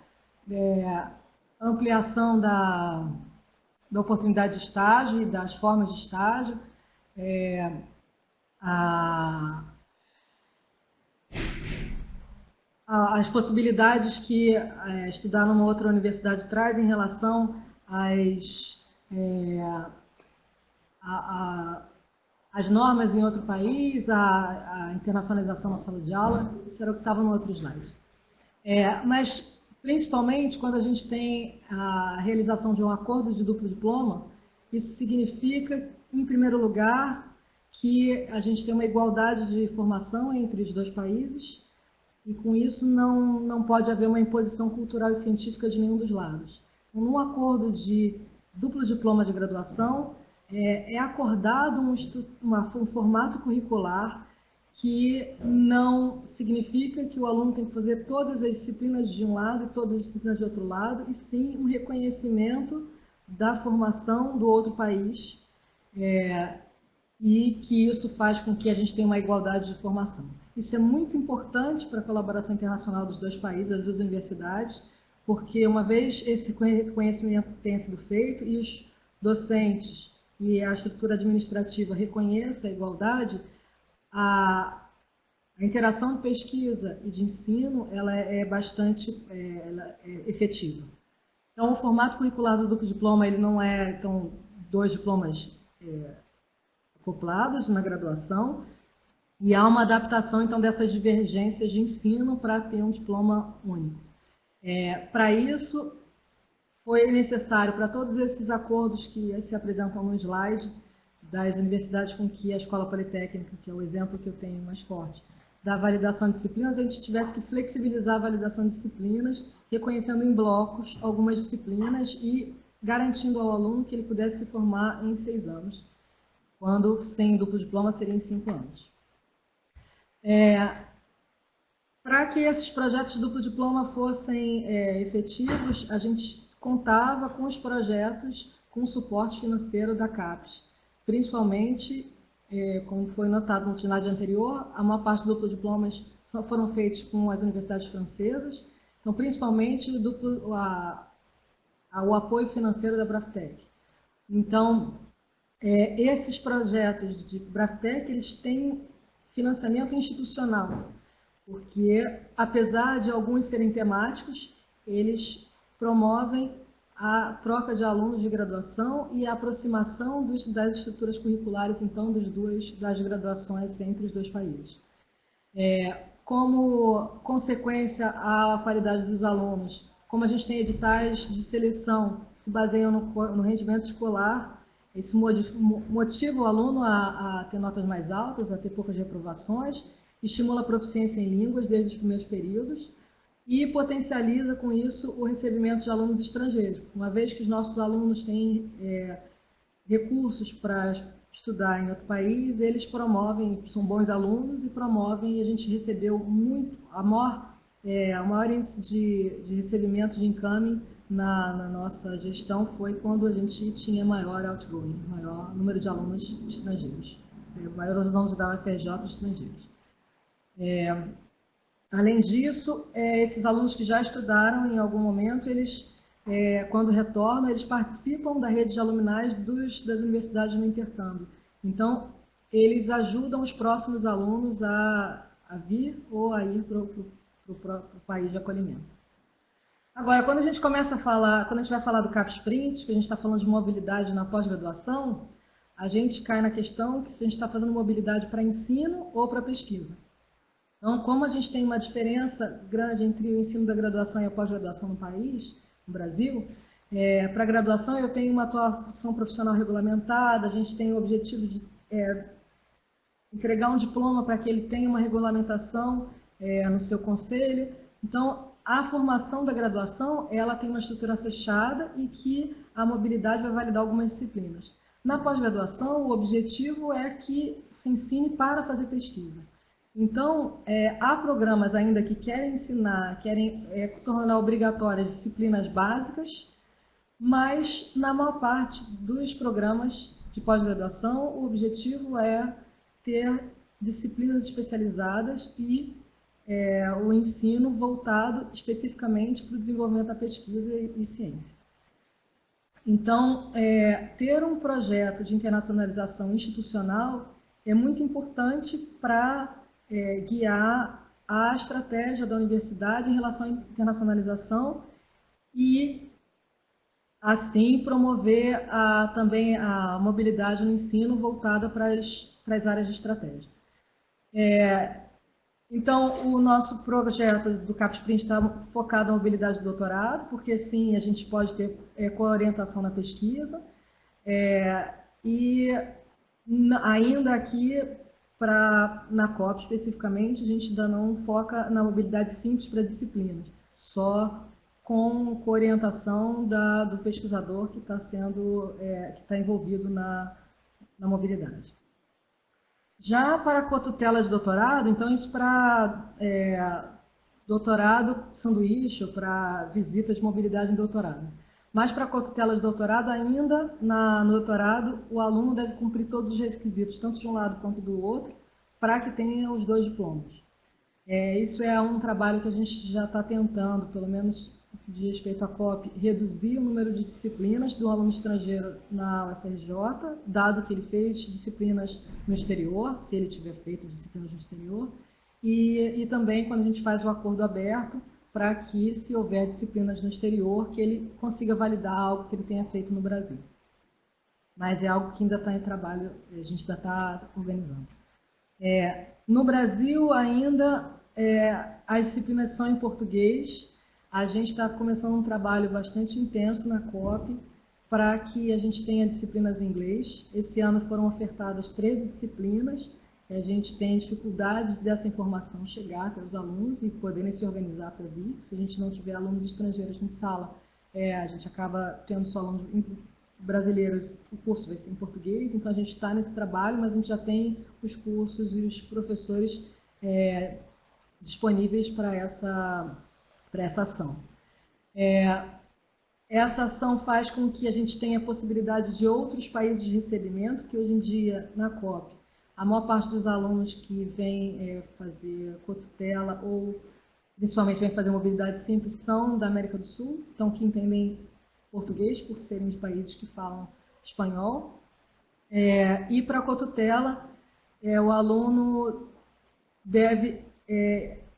D: ampliação da oportunidade de estágio e das formas de estágio, as possibilidades que estudar numa outra universidade traz em relação às normas em outro país, a internacionalização na sala de aula. Isso era o que estava no outro slide. Mas, principalmente, quando a gente tem a realização de um acordo de duplo diploma, isso significa, em primeiro lugar, que a gente tem uma igualdade de formação entre os dois países, e com isso não pode haver uma imposição cultural e científica de nenhum dos lados. Então, num acordo de duplo diploma de graduação, é acordado um formato curricular que não significa que o aluno tem que fazer todas as disciplinas de um lado e todas as disciplinas de outro lado, e sim um reconhecimento da formação do outro país, e que isso faz com que a gente tenha uma igualdade de formação. Isso é muito importante para a colaboração internacional dos dois países, das duas universidades, porque uma vez esse reconhecimento tenha sido feito e os docentes e a estrutura administrativa reconheçam a igualdade, a interação de pesquisa e de ensino ela é bastante efetiva. Então, o formato curricular do duplo diploma ele não é 2 diplomas acoplados na graduação, e há uma adaptação, então, dessas divergências de ensino para ter um diploma único. Para isso, foi necessário, para todos esses acordos que se apresentam no slide, das universidades com que a Escola Politécnica, que é o exemplo que eu tenho mais forte, da validação de disciplinas, a gente tivesse que flexibilizar a validação de disciplinas, reconhecendo em blocos algumas disciplinas e garantindo ao aluno que ele pudesse se formar em 6 anos, quando sem duplo diploma seria em 5 anos. Para que esses projetos de duplo diploma fossem efetivos, a gente contava com os projetos com o suporte financeiro da CAPES, principalmente, como foi notado no slide anterior, a maior parte dos duplos diplomas foram feitos com as universidades francesas, então principalmente o apoio financeiro da Braftec. Então, esses projetos de Braftec, eles têm financiamento institucional, porque apesar de alguns serem temáticos, eles promovem a troca de alunos de graduação e a aproximação das estruturas curriculares, então, das graduações entre os dois países. Como consequência à qualidade dos alunos, como a gente tem editais de seleção que se baseiam no rendimento escolar, isso motiva o aluno a ter notas mais altas, a ter poucas reprovações, estimula a proficiência em línguas desde os primeiros períodos, e potencializa com isso o recebimento de alunos estrangeiros. Uma vez que os nossos alunos têm recursos para estudar em outro país, eles promovem, são bons alunos e promovem, e a gente recebeu a maior índice de recebimento de incoming na nossa gestão foi quando a gente tinha maior outgoing, maior número de alunos estrangeiros, maior alunos da UFRJ estrangeiros. Além disso, esses alunos que já estudaram em algum momento, eles, quando retornam, eles participam da rede de aluminais das universidades no intercâmbio. Então, eles ajudam os próximos alunos a vir ou a ir para o país de acolhimento. Agora, quando a gente começa a falar, quando a gente vai falar do CapSprint, que a gente está falando de mobilidade na pós-graduação, a gente cai na questão que se a gente está fazendo mobilidade para ensino ou para pesquisa. Então, como a gente tem uma diferença grande entre o ensino da graduação e a pós-graduação no país, no Brasil, para a graduação eu tenho uma atuação profissional regulamentada, a gente tem o objetivo de entregar um diploma para que ele tenha uma regulamentação no seu conselho. Então, a formação da graduação, ela tem uma estrutura fechada e que a mobilidade vai validar algumas disciplinas. Na pós-graduação, o objetivo é que se ensine para fazer pesquisa. Então, há programas ainda que querem ensinar, querem tornar obrigatórias disciplinas básicas, mas na maior parte dos programas de pós-graduação, o objetivo é ter disciplinas especializadas e o ensino voltado especificamente para o desenvolvimento da pesquisa e ciência. Então, ter um projeto de internacionalização institucional é muito importante para guiar a estratégia da universidade em relação à internacionalização e, assim, promover também a mobilidade no ensino voltada para as áreas de estratégia. Então, o nosso projeto do CapSprint está focado na mobilidade do doutorado, porque, sim, a gente pode ter coorientação na pesquisa. E ainda aqui, na COP especificamente, a gente ainda não foca na mobilidade simples para disciplinas, só com coorientação do pesquisador que está envolvido na mobilidade. Já para a cotutela de doutorado, então isso para doutorado sanduíche ou para visitas de mobilidade em doutorado. Mas para a cotutela de doutorado, ainda no doutorado, o aluno deve cumprir todos os requisitos, tanto de um lado quanto do outro, para que tenha os 2 diplomas. Isso é um trabalho que a gente já está tentando, pelo menos de respeito à COP, reduzir o número de disciplinas do aluno estrangeiro na UFRJ, dado que ele fez disciplinas no exterior, se ele tiver feito disciplinas no exterior, e também quando a gente faz o acordo aberto, para que, se houver disciplinas no exterior, que ele consiga validar algo que ele tenha feito no Brasil. mas é algo que ainda está em trabalho, a gente ainda está organizando. No Brasil, ainda, as disciplinas são em português. A gente está começando um trabalho bastante intenso na COP para que a gente tenha disciplinas em inglês. Esse ano foram ofertadas 13 disciplinas. A gente tem dificuldade dessa informação chegar até os alunos e poderem se organizar para vir. Se a gente não tiver alunos estrangeiros em sala, a gente acaba tendo só alunos brasileiros, o curso vai ser em português. Então, a gente está nesse trabalho, mas a gente já tem os cursos e os professores disponíveis para essa ação. Essa ação faz com que a gente tenha a possibilidade de outros países de recebimento, que hoje em dia, na COP, a maior parte dos alunos que vêm fazer cotutela ou principalmente vêm fazer mobilidade simples são da América do Sul, então que entendem português por serem de países que falam espanhol. E para a cotutela, o aluno deve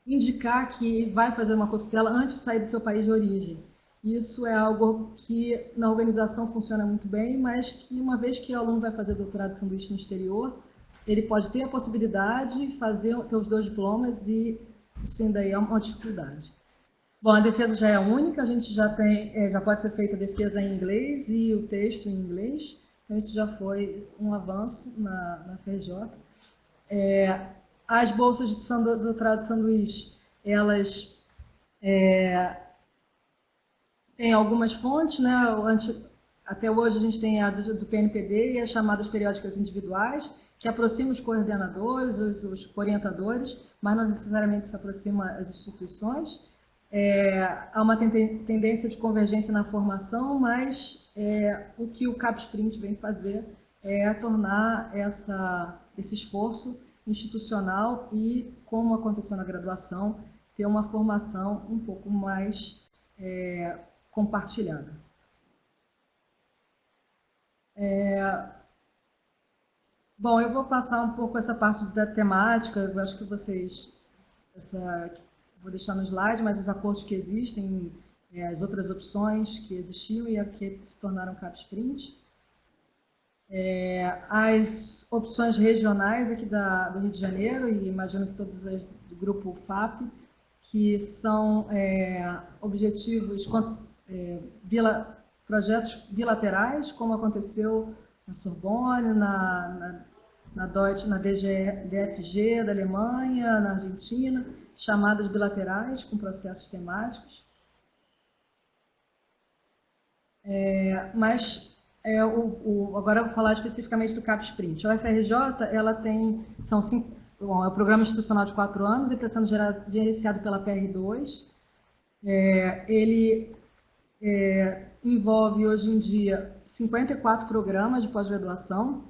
D: indicar que vai fazer uma cotutela antes de sair do seu país de origem. Isso é algo que na organização funciona muito bem, mas que uma vez que o aluno vai fazer doutorado de sanduíche no exterior, ele pode ter a possibilidade de ter os 2 diplomas e isso ainda é uma dificuldade. Bom, a defesa já é única, a gente já pode ser feita a defesa em inglês e o texto em inglês, então isso já foi um avanço na FRJ. As bolsas de doutorado de sanduíche, elas têm algumas fontes, né? Até hoje a gente tem a do PNPD e as chamadas periódicas individuais, que aproximam os coordenadores, os orientadores, mas não necessariamente se aproxima as instituições. Há uma tendência de convergência na formação, mas o que o CapSprint vem fazer é tornar esse esforço institucional e, como aconteceu na graduação, ter uma formação um pouco mais compartilhada. Bom, eu vou passar um pouco essa parte da temática, eu acho que vocês, vou deixar no slide, mas os acordos que existem, as outras opções que existiam e que se tornaram CapSprint. As opções regionais aqui do Rio de Janeiro, e imagino que todas as do grupo FAP, que são objetivos, projetos bilaterais, como aconteceu na Sorbonne, na Deutsche, na DFG da Alemanha, na Argentina, chamadas bilaterais com processos temáticos. Agora eu vou falar especificamente do CapSprint. A UFRJ, ela tem, é um programa institucional de 4 anos e está sendo gerenciado pela PR2. Ele envolve, hoje em dia, 54 programas de pós-graduação.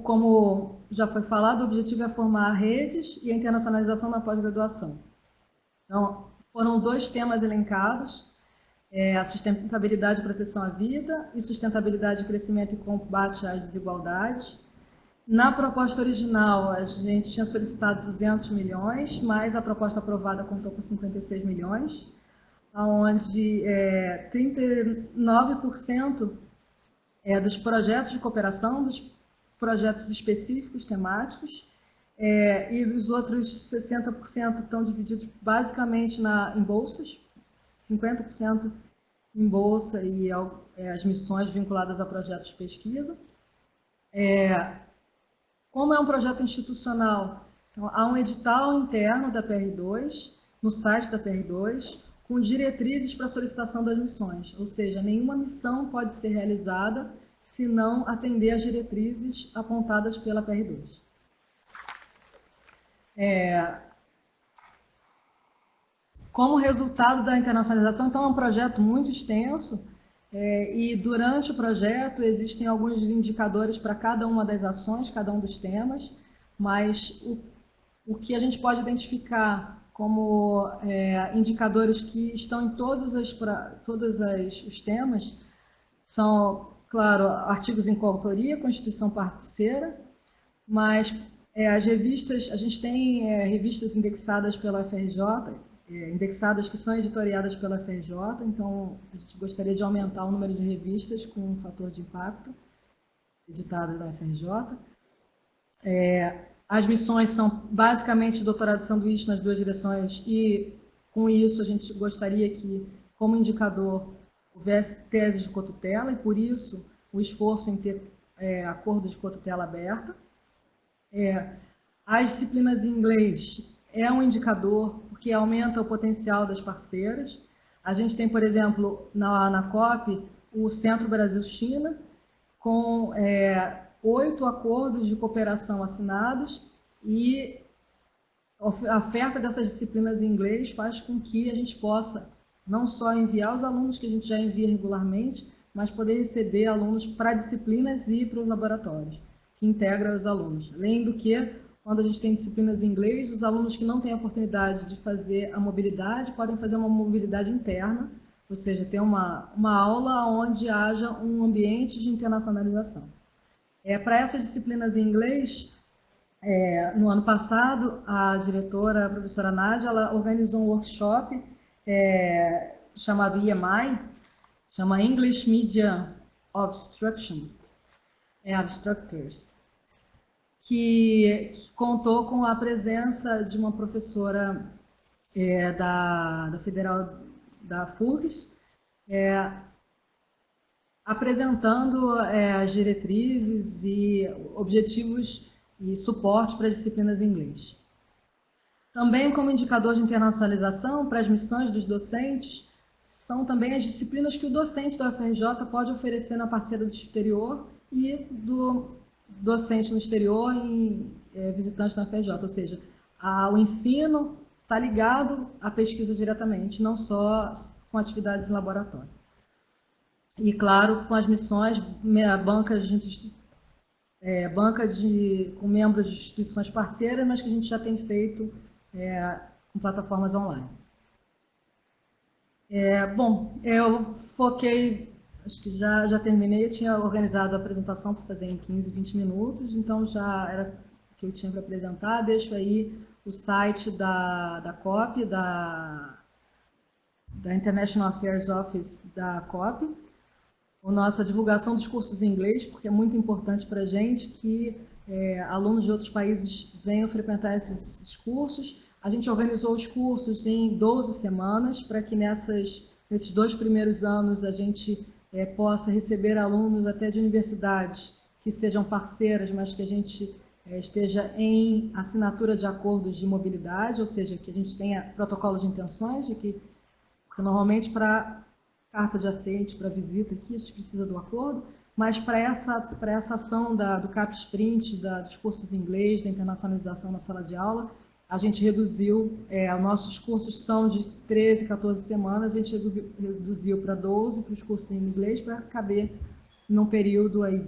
D: Como já foi falado, o objetivo é formar redes e a internacionalização na pós-graduação. Então, foram 2 temas elencados, a sustentabilidade e proteção à vida e sustentabilidade, crescimento e combate às desigualdades. Na proposta original, a gente tinha solicitado 200 milhões, mas a proposta aprovada contou com 56 milhões, onde 39% dos projetos de cooperação, dos projetos específicos, temáticos, e os outros 60% estão divididos basicamente em bolsas, 50% em bolsa e as missões vinculadas a projetos de pesquisa. Como é um projeto institucional, então, há um edital interno da PR2, no site da PR2, com diretrizes para solicitação das missões, ou seja, nenhuma missão pode ser realizada se não atender às diretrizes apontadas pela PR2. Como resultado da internacionalização, então é um projeto muito extenso e durante o projeto existem alguns indicadores para cada uma das ações, cada um dos temas, mas o que a gente pode identificar como indicadores que estão em todos os temas são, claro, artigos em coautoria, Constituição parceira, mas as revistas, a gente tem revistas indexadas pela FRJ, indexadas que são editoriadas pela FRJ, então a gente gostaria de aumentar o número de revistas com um fator de impacto editadas da FRJ. As missões são basicamente doutorado de sanduíche nas duas direções e, com isso, a gente gostaria que, como indicador, houvesse tese de cotutela e, por isso, o esforço em ter acordo de cotutela aberta. As disciplinas em inglês é um indicador porque aumenta o potencial das parceiras. A gente tem, por exemplo, na COP, o Centro Brasil-China, com 8 acordos de cooperação assinados, e a oferta dessas disciplinas em inglês faz com que a gente possa não só enviar os alunos que a gente já envia regularmente, mas poder receber alunos para disciplinas e para os laboratórios, que integram os alunos. Além do que, quando a gente tem disciplinas em inglês, os alunos que não têm a oportunidade de fazer a mobilidade podem fazer uma mobilidade interna, ou seja, ter uma aula onde haja um ambiente de internacionalização. Para essas disciplinas em inglês, no ano passado, a diretora, a professora Nádia, ela organizou um workshop chamado EMI, chama English Media Obstruction, Obstructors, que contou com a presença de uma professora da Federal da FURGS, apresentando as diretrizes e objetivos e suporte para as disciplinas em inglês. Também como indicador de internacionalização para as missões dos docentes, são também as disciplinas que o docente da UFRJ pode oferecer na parceira do exterior e do docente no exterior e visitante na UFRJ, ou seja, o ensino está ligado à pesquisa diretamente, não só com atividades em laboratório. E, claro, com as missões, banca com membros de instituições parceiras, mas que a gente já tem feito com plataformas online. Bom, eu foquei, acho que já terminei, eu tinha organizado a apresentação para fazer em 15, 20 minutos, então já era o que eu tinha para apresentar. Deixo aí o site da COP, da International Affairs Office da COP, a nossa divulgação dos cursos em inglês, porque é muito importante para a gente que alunos de outros países venham frequentar esses cursos. A gente organizou os cursos em 12 semanas, para que nesses 2 primeiros anos a gente possa receber alunos até de universidades que sejam parceiras, mas que a gente esteja em assinatura de acordos de mobilidade, ou seja, que a gente tenha protocolo de intenções, porque normalmente para carta de aceite, para visita aqui, a gente precisa do acordo, mas para essa ação do CAP Sprint, dos cursos em inglês, da internacionalização na sala de aula, a gente reduziu, nossos cursos são de 13, 14 semanas, a gente reduziu para 12 para os cursos em inglês, para caber num período aí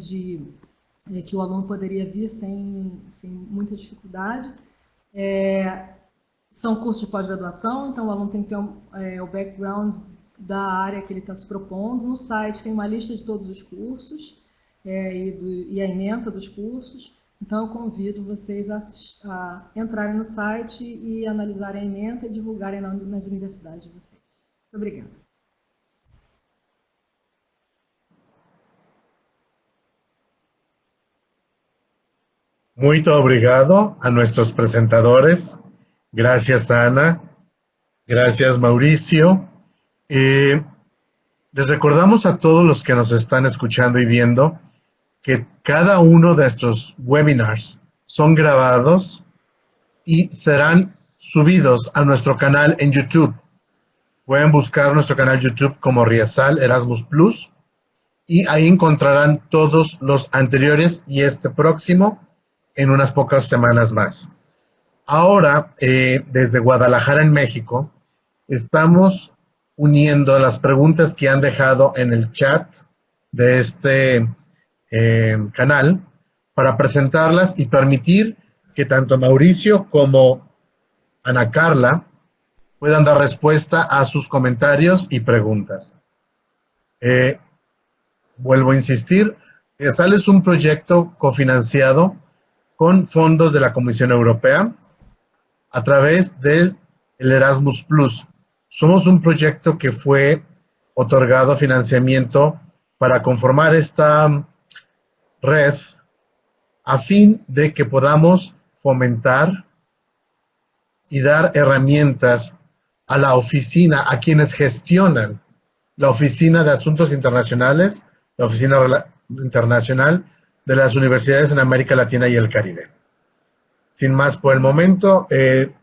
D: que o aluno poderia vir sem muita dificuldade. São cursos de pós-graduação, então o aluno tem que ter o background da área que ele está se propondo. No site tem uma lista de todos os cursos e a ementa dos cursos. Então, eu convido vocês a entrarem no site e analisarem a ementa e divulgarem nas universidades de vocês. Muito obrigada.
A: Muito obrigado a nuestros presentadores. Gracias, Ana. Gracias, Mauricio. Les recordamos a todos los que nos están escuchando y viendo que cada uno de estos webinars son grabados y serán subidos a nuestro canal en YouTube. Pueden buscar nuestro canal YouTube como Riazal Erasmus Plus y ahí encontrarán todos los anteriores y este próximo en unas pocas semanas más. Ahora, desde Guadalajara, en México, estamos uniendo las preguntas que han dejado en el chat de este canal para presentarlas y permitir que tanto Mauricio como Ana Carla puedan dar respuesta a sus comentarios y preguntas. Vuelvo a insistir, Riazal es un proyecto cofinanciado con fondos de la Comisión Europea a través del el Erasmus Plus. Somos un proyecto que fue otorgado financiamiento para conformar esta red a fin de que podamos fomentar y dar herramientas a la oficina, a quienes gestionan la Oficina de Asuntos Internacionales, la Oficina Internacional de las Universidades en América Latina y el Caribe. Sin más por el momento,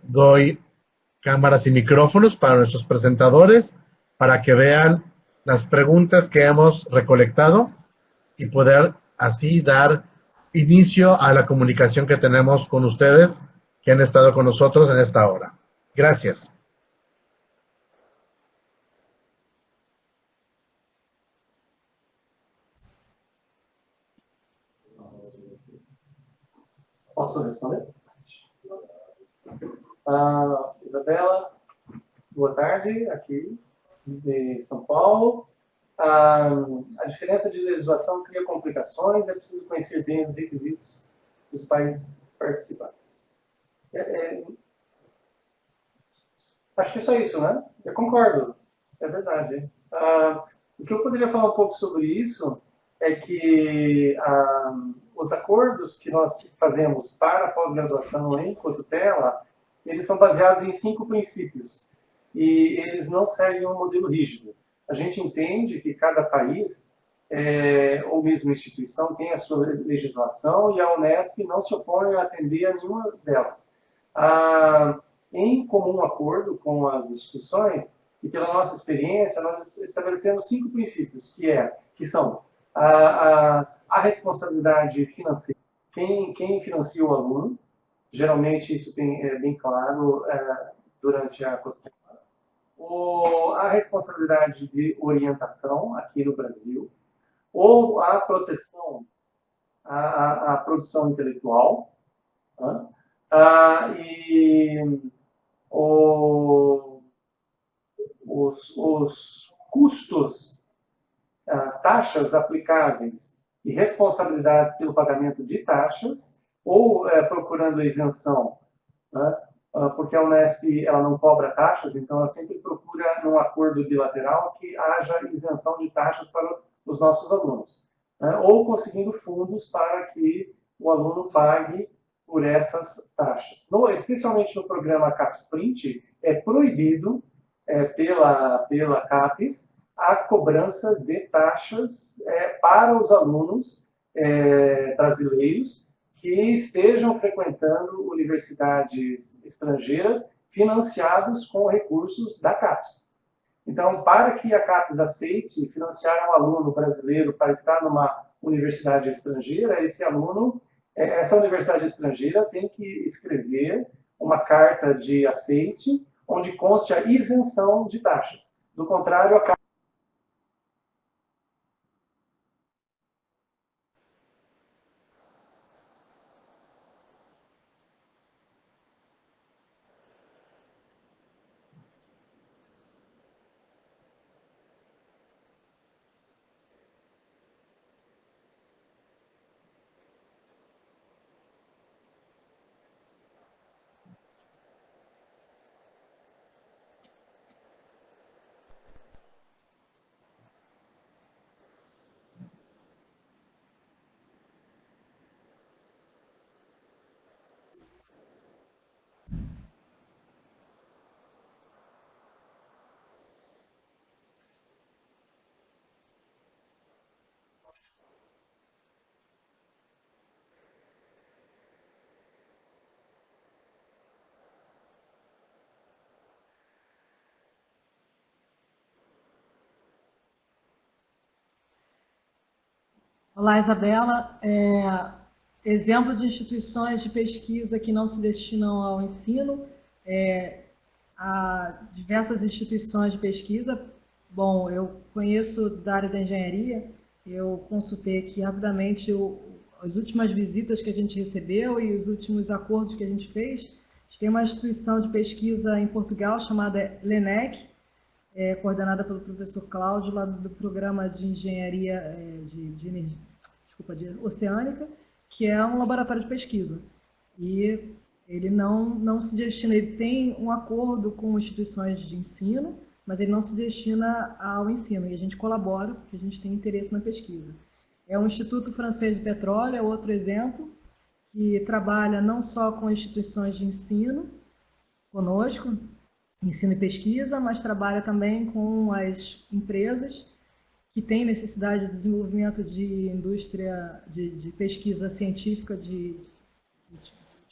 A: doy cámaras y micrófonos para nuestros presentadores para que vean las preguntas que hemos recolectado y poder así dar inicio a la comunicación que tenemos con ustedes que han estado con nosotros en esta hora. Gracias.
B: Posso responder? Isabela, boa tarde, aqui de São Paulo. A diferença de legislação cria complicações, é preciso conhecer bem os requisitos dos países participantes. Acho que é só isso, né? Eu concordo, é verdade. O que eu poderia falar um pouco sobre isso é que os acordos que nós fazemos para a pós-graduação em cotutela, eles são baseados em 5 princípios e eles não seguem um modelo rígido. A gente entende que cada país, ou mesmo instituição, tem a sua legislação e a Unesp não se opõe a atender a nenhuma delas. Em comum acordo com as instituições, e pela nossa experiência, nós estabelecemos 5 princípios, que são a responsabilidade financeira. Quem financia o aluno, geralmente isso é bem claro durante a Constituição. A responsabilidade de orientação aqui no Brasil, ou a proteção à produção intelectual, e os custos, taxas aplicáveis e responsabilidades pelo pagamento de taxas, ou procurando a isenção, porque a Unesp ela não cobra taxas, então ela sempre procura, num acordo bilateral, que haja isenção de taxas para os nossos alunos, ou conseguindo fundos para que o aluno pague por essas taxas. Especialmente no programa CAPES-Print, é proibido pela CAPES a cobrança de taxas para os alunos brasileiros que estejam frequentando universidades estrangeiras financiados com recursos da CAPES. Então, para que a CAPES aceite financiar um aluno brasileiro para estar numa universidade estrangeira, essa universidade estrangeira tem que escrever uma carta de aceite onde conste a isenção de taxas. Do contrário, a CAPES
D: Olá, Isabela. Exemplo de instituições de pesquisa que não se destinam ao ensino, há diversas instituições de pesquisa. Bom, eu conheço da área da engenharia, eu consultei aqui rapidamente as últimas visitas que a gente recebeu e os últimos acordos que a gente fez. A gente tem uma instituição de pesquisa em Portugal chamada LENEC, coordenada pelo professor Cláudio, lá do programa de engenharia de oceânica, que é um laboratório de pesquisa. E ele não se destina, ele tem um acordo com instituições de ensino, mas ele não se destina ao ensino, e a gente colabora, porque a gente tem interesse na pesquisa. É o Instituto Francês de Petróleo, é outro exemplo, que trabalha não só com instituições de ensino, conosco, ensino e pesquisa, mas trabalha também com as empresas que têm necessidade de desenvolvimento de indústria de pesquisa científica de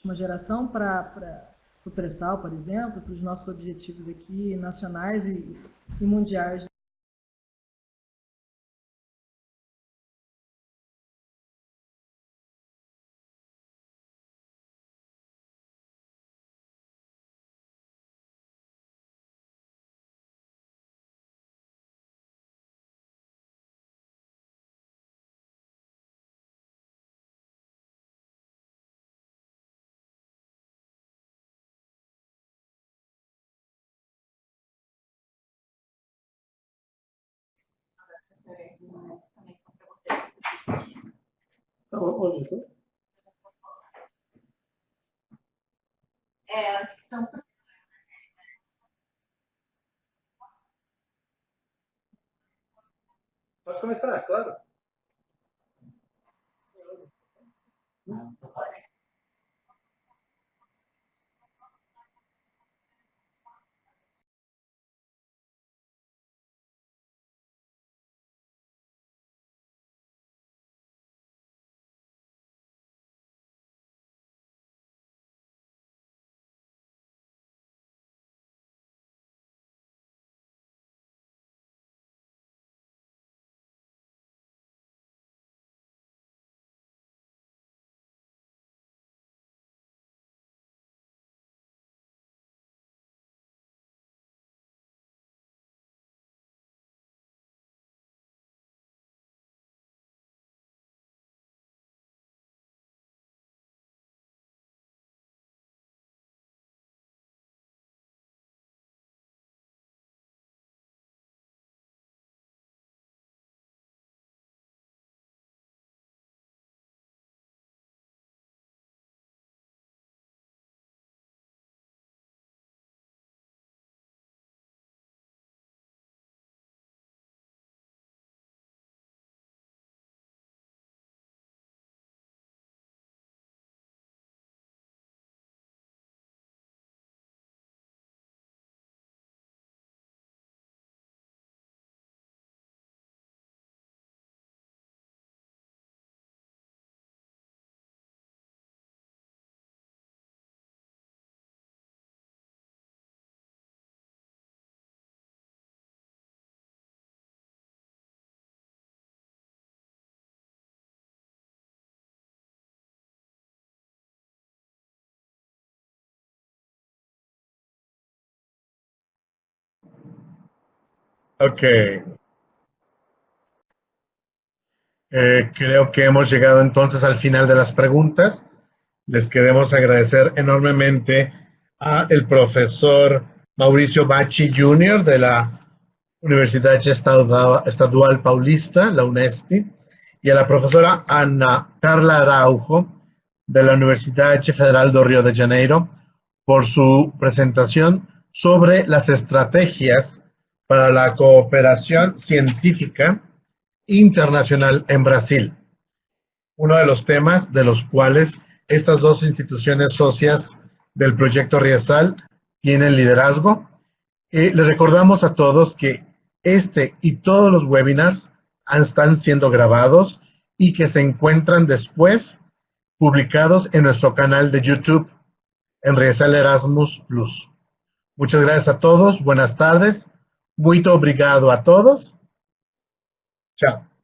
D: última geração para o pré-sal, por exemplo, para os nossos objetivos aqui nacionais e mundiais.
B: Onde eu tô?
C: Acho que estão.
B: Pode começar, claro.
A: Ok, creo que hemos llegado entonces al final de las preguntas. Les queremos agradecer enormemente a el profesor Mauricio Bacci Jr. de la Universidad Estadual Paulista, la UNESPI, y a la profesora Ana Carla Araujo de la Universidad Federal do Rio de Janeiro por su presentación sobre las estrategias para la cooperación científica internacional en Brasil, uno de los temas de los cuales estas dos instituciones socias del proyecto Riesal tienen liderazgo. Les recordamos a todos que este y todos los webinars están siendo grabados y que se encuentran después publicados en nuestro canal de YouTube en Riesal Erasmus Plus. Muchas gracias a todos, buenas tardes, muito obrigado a todos. Chao.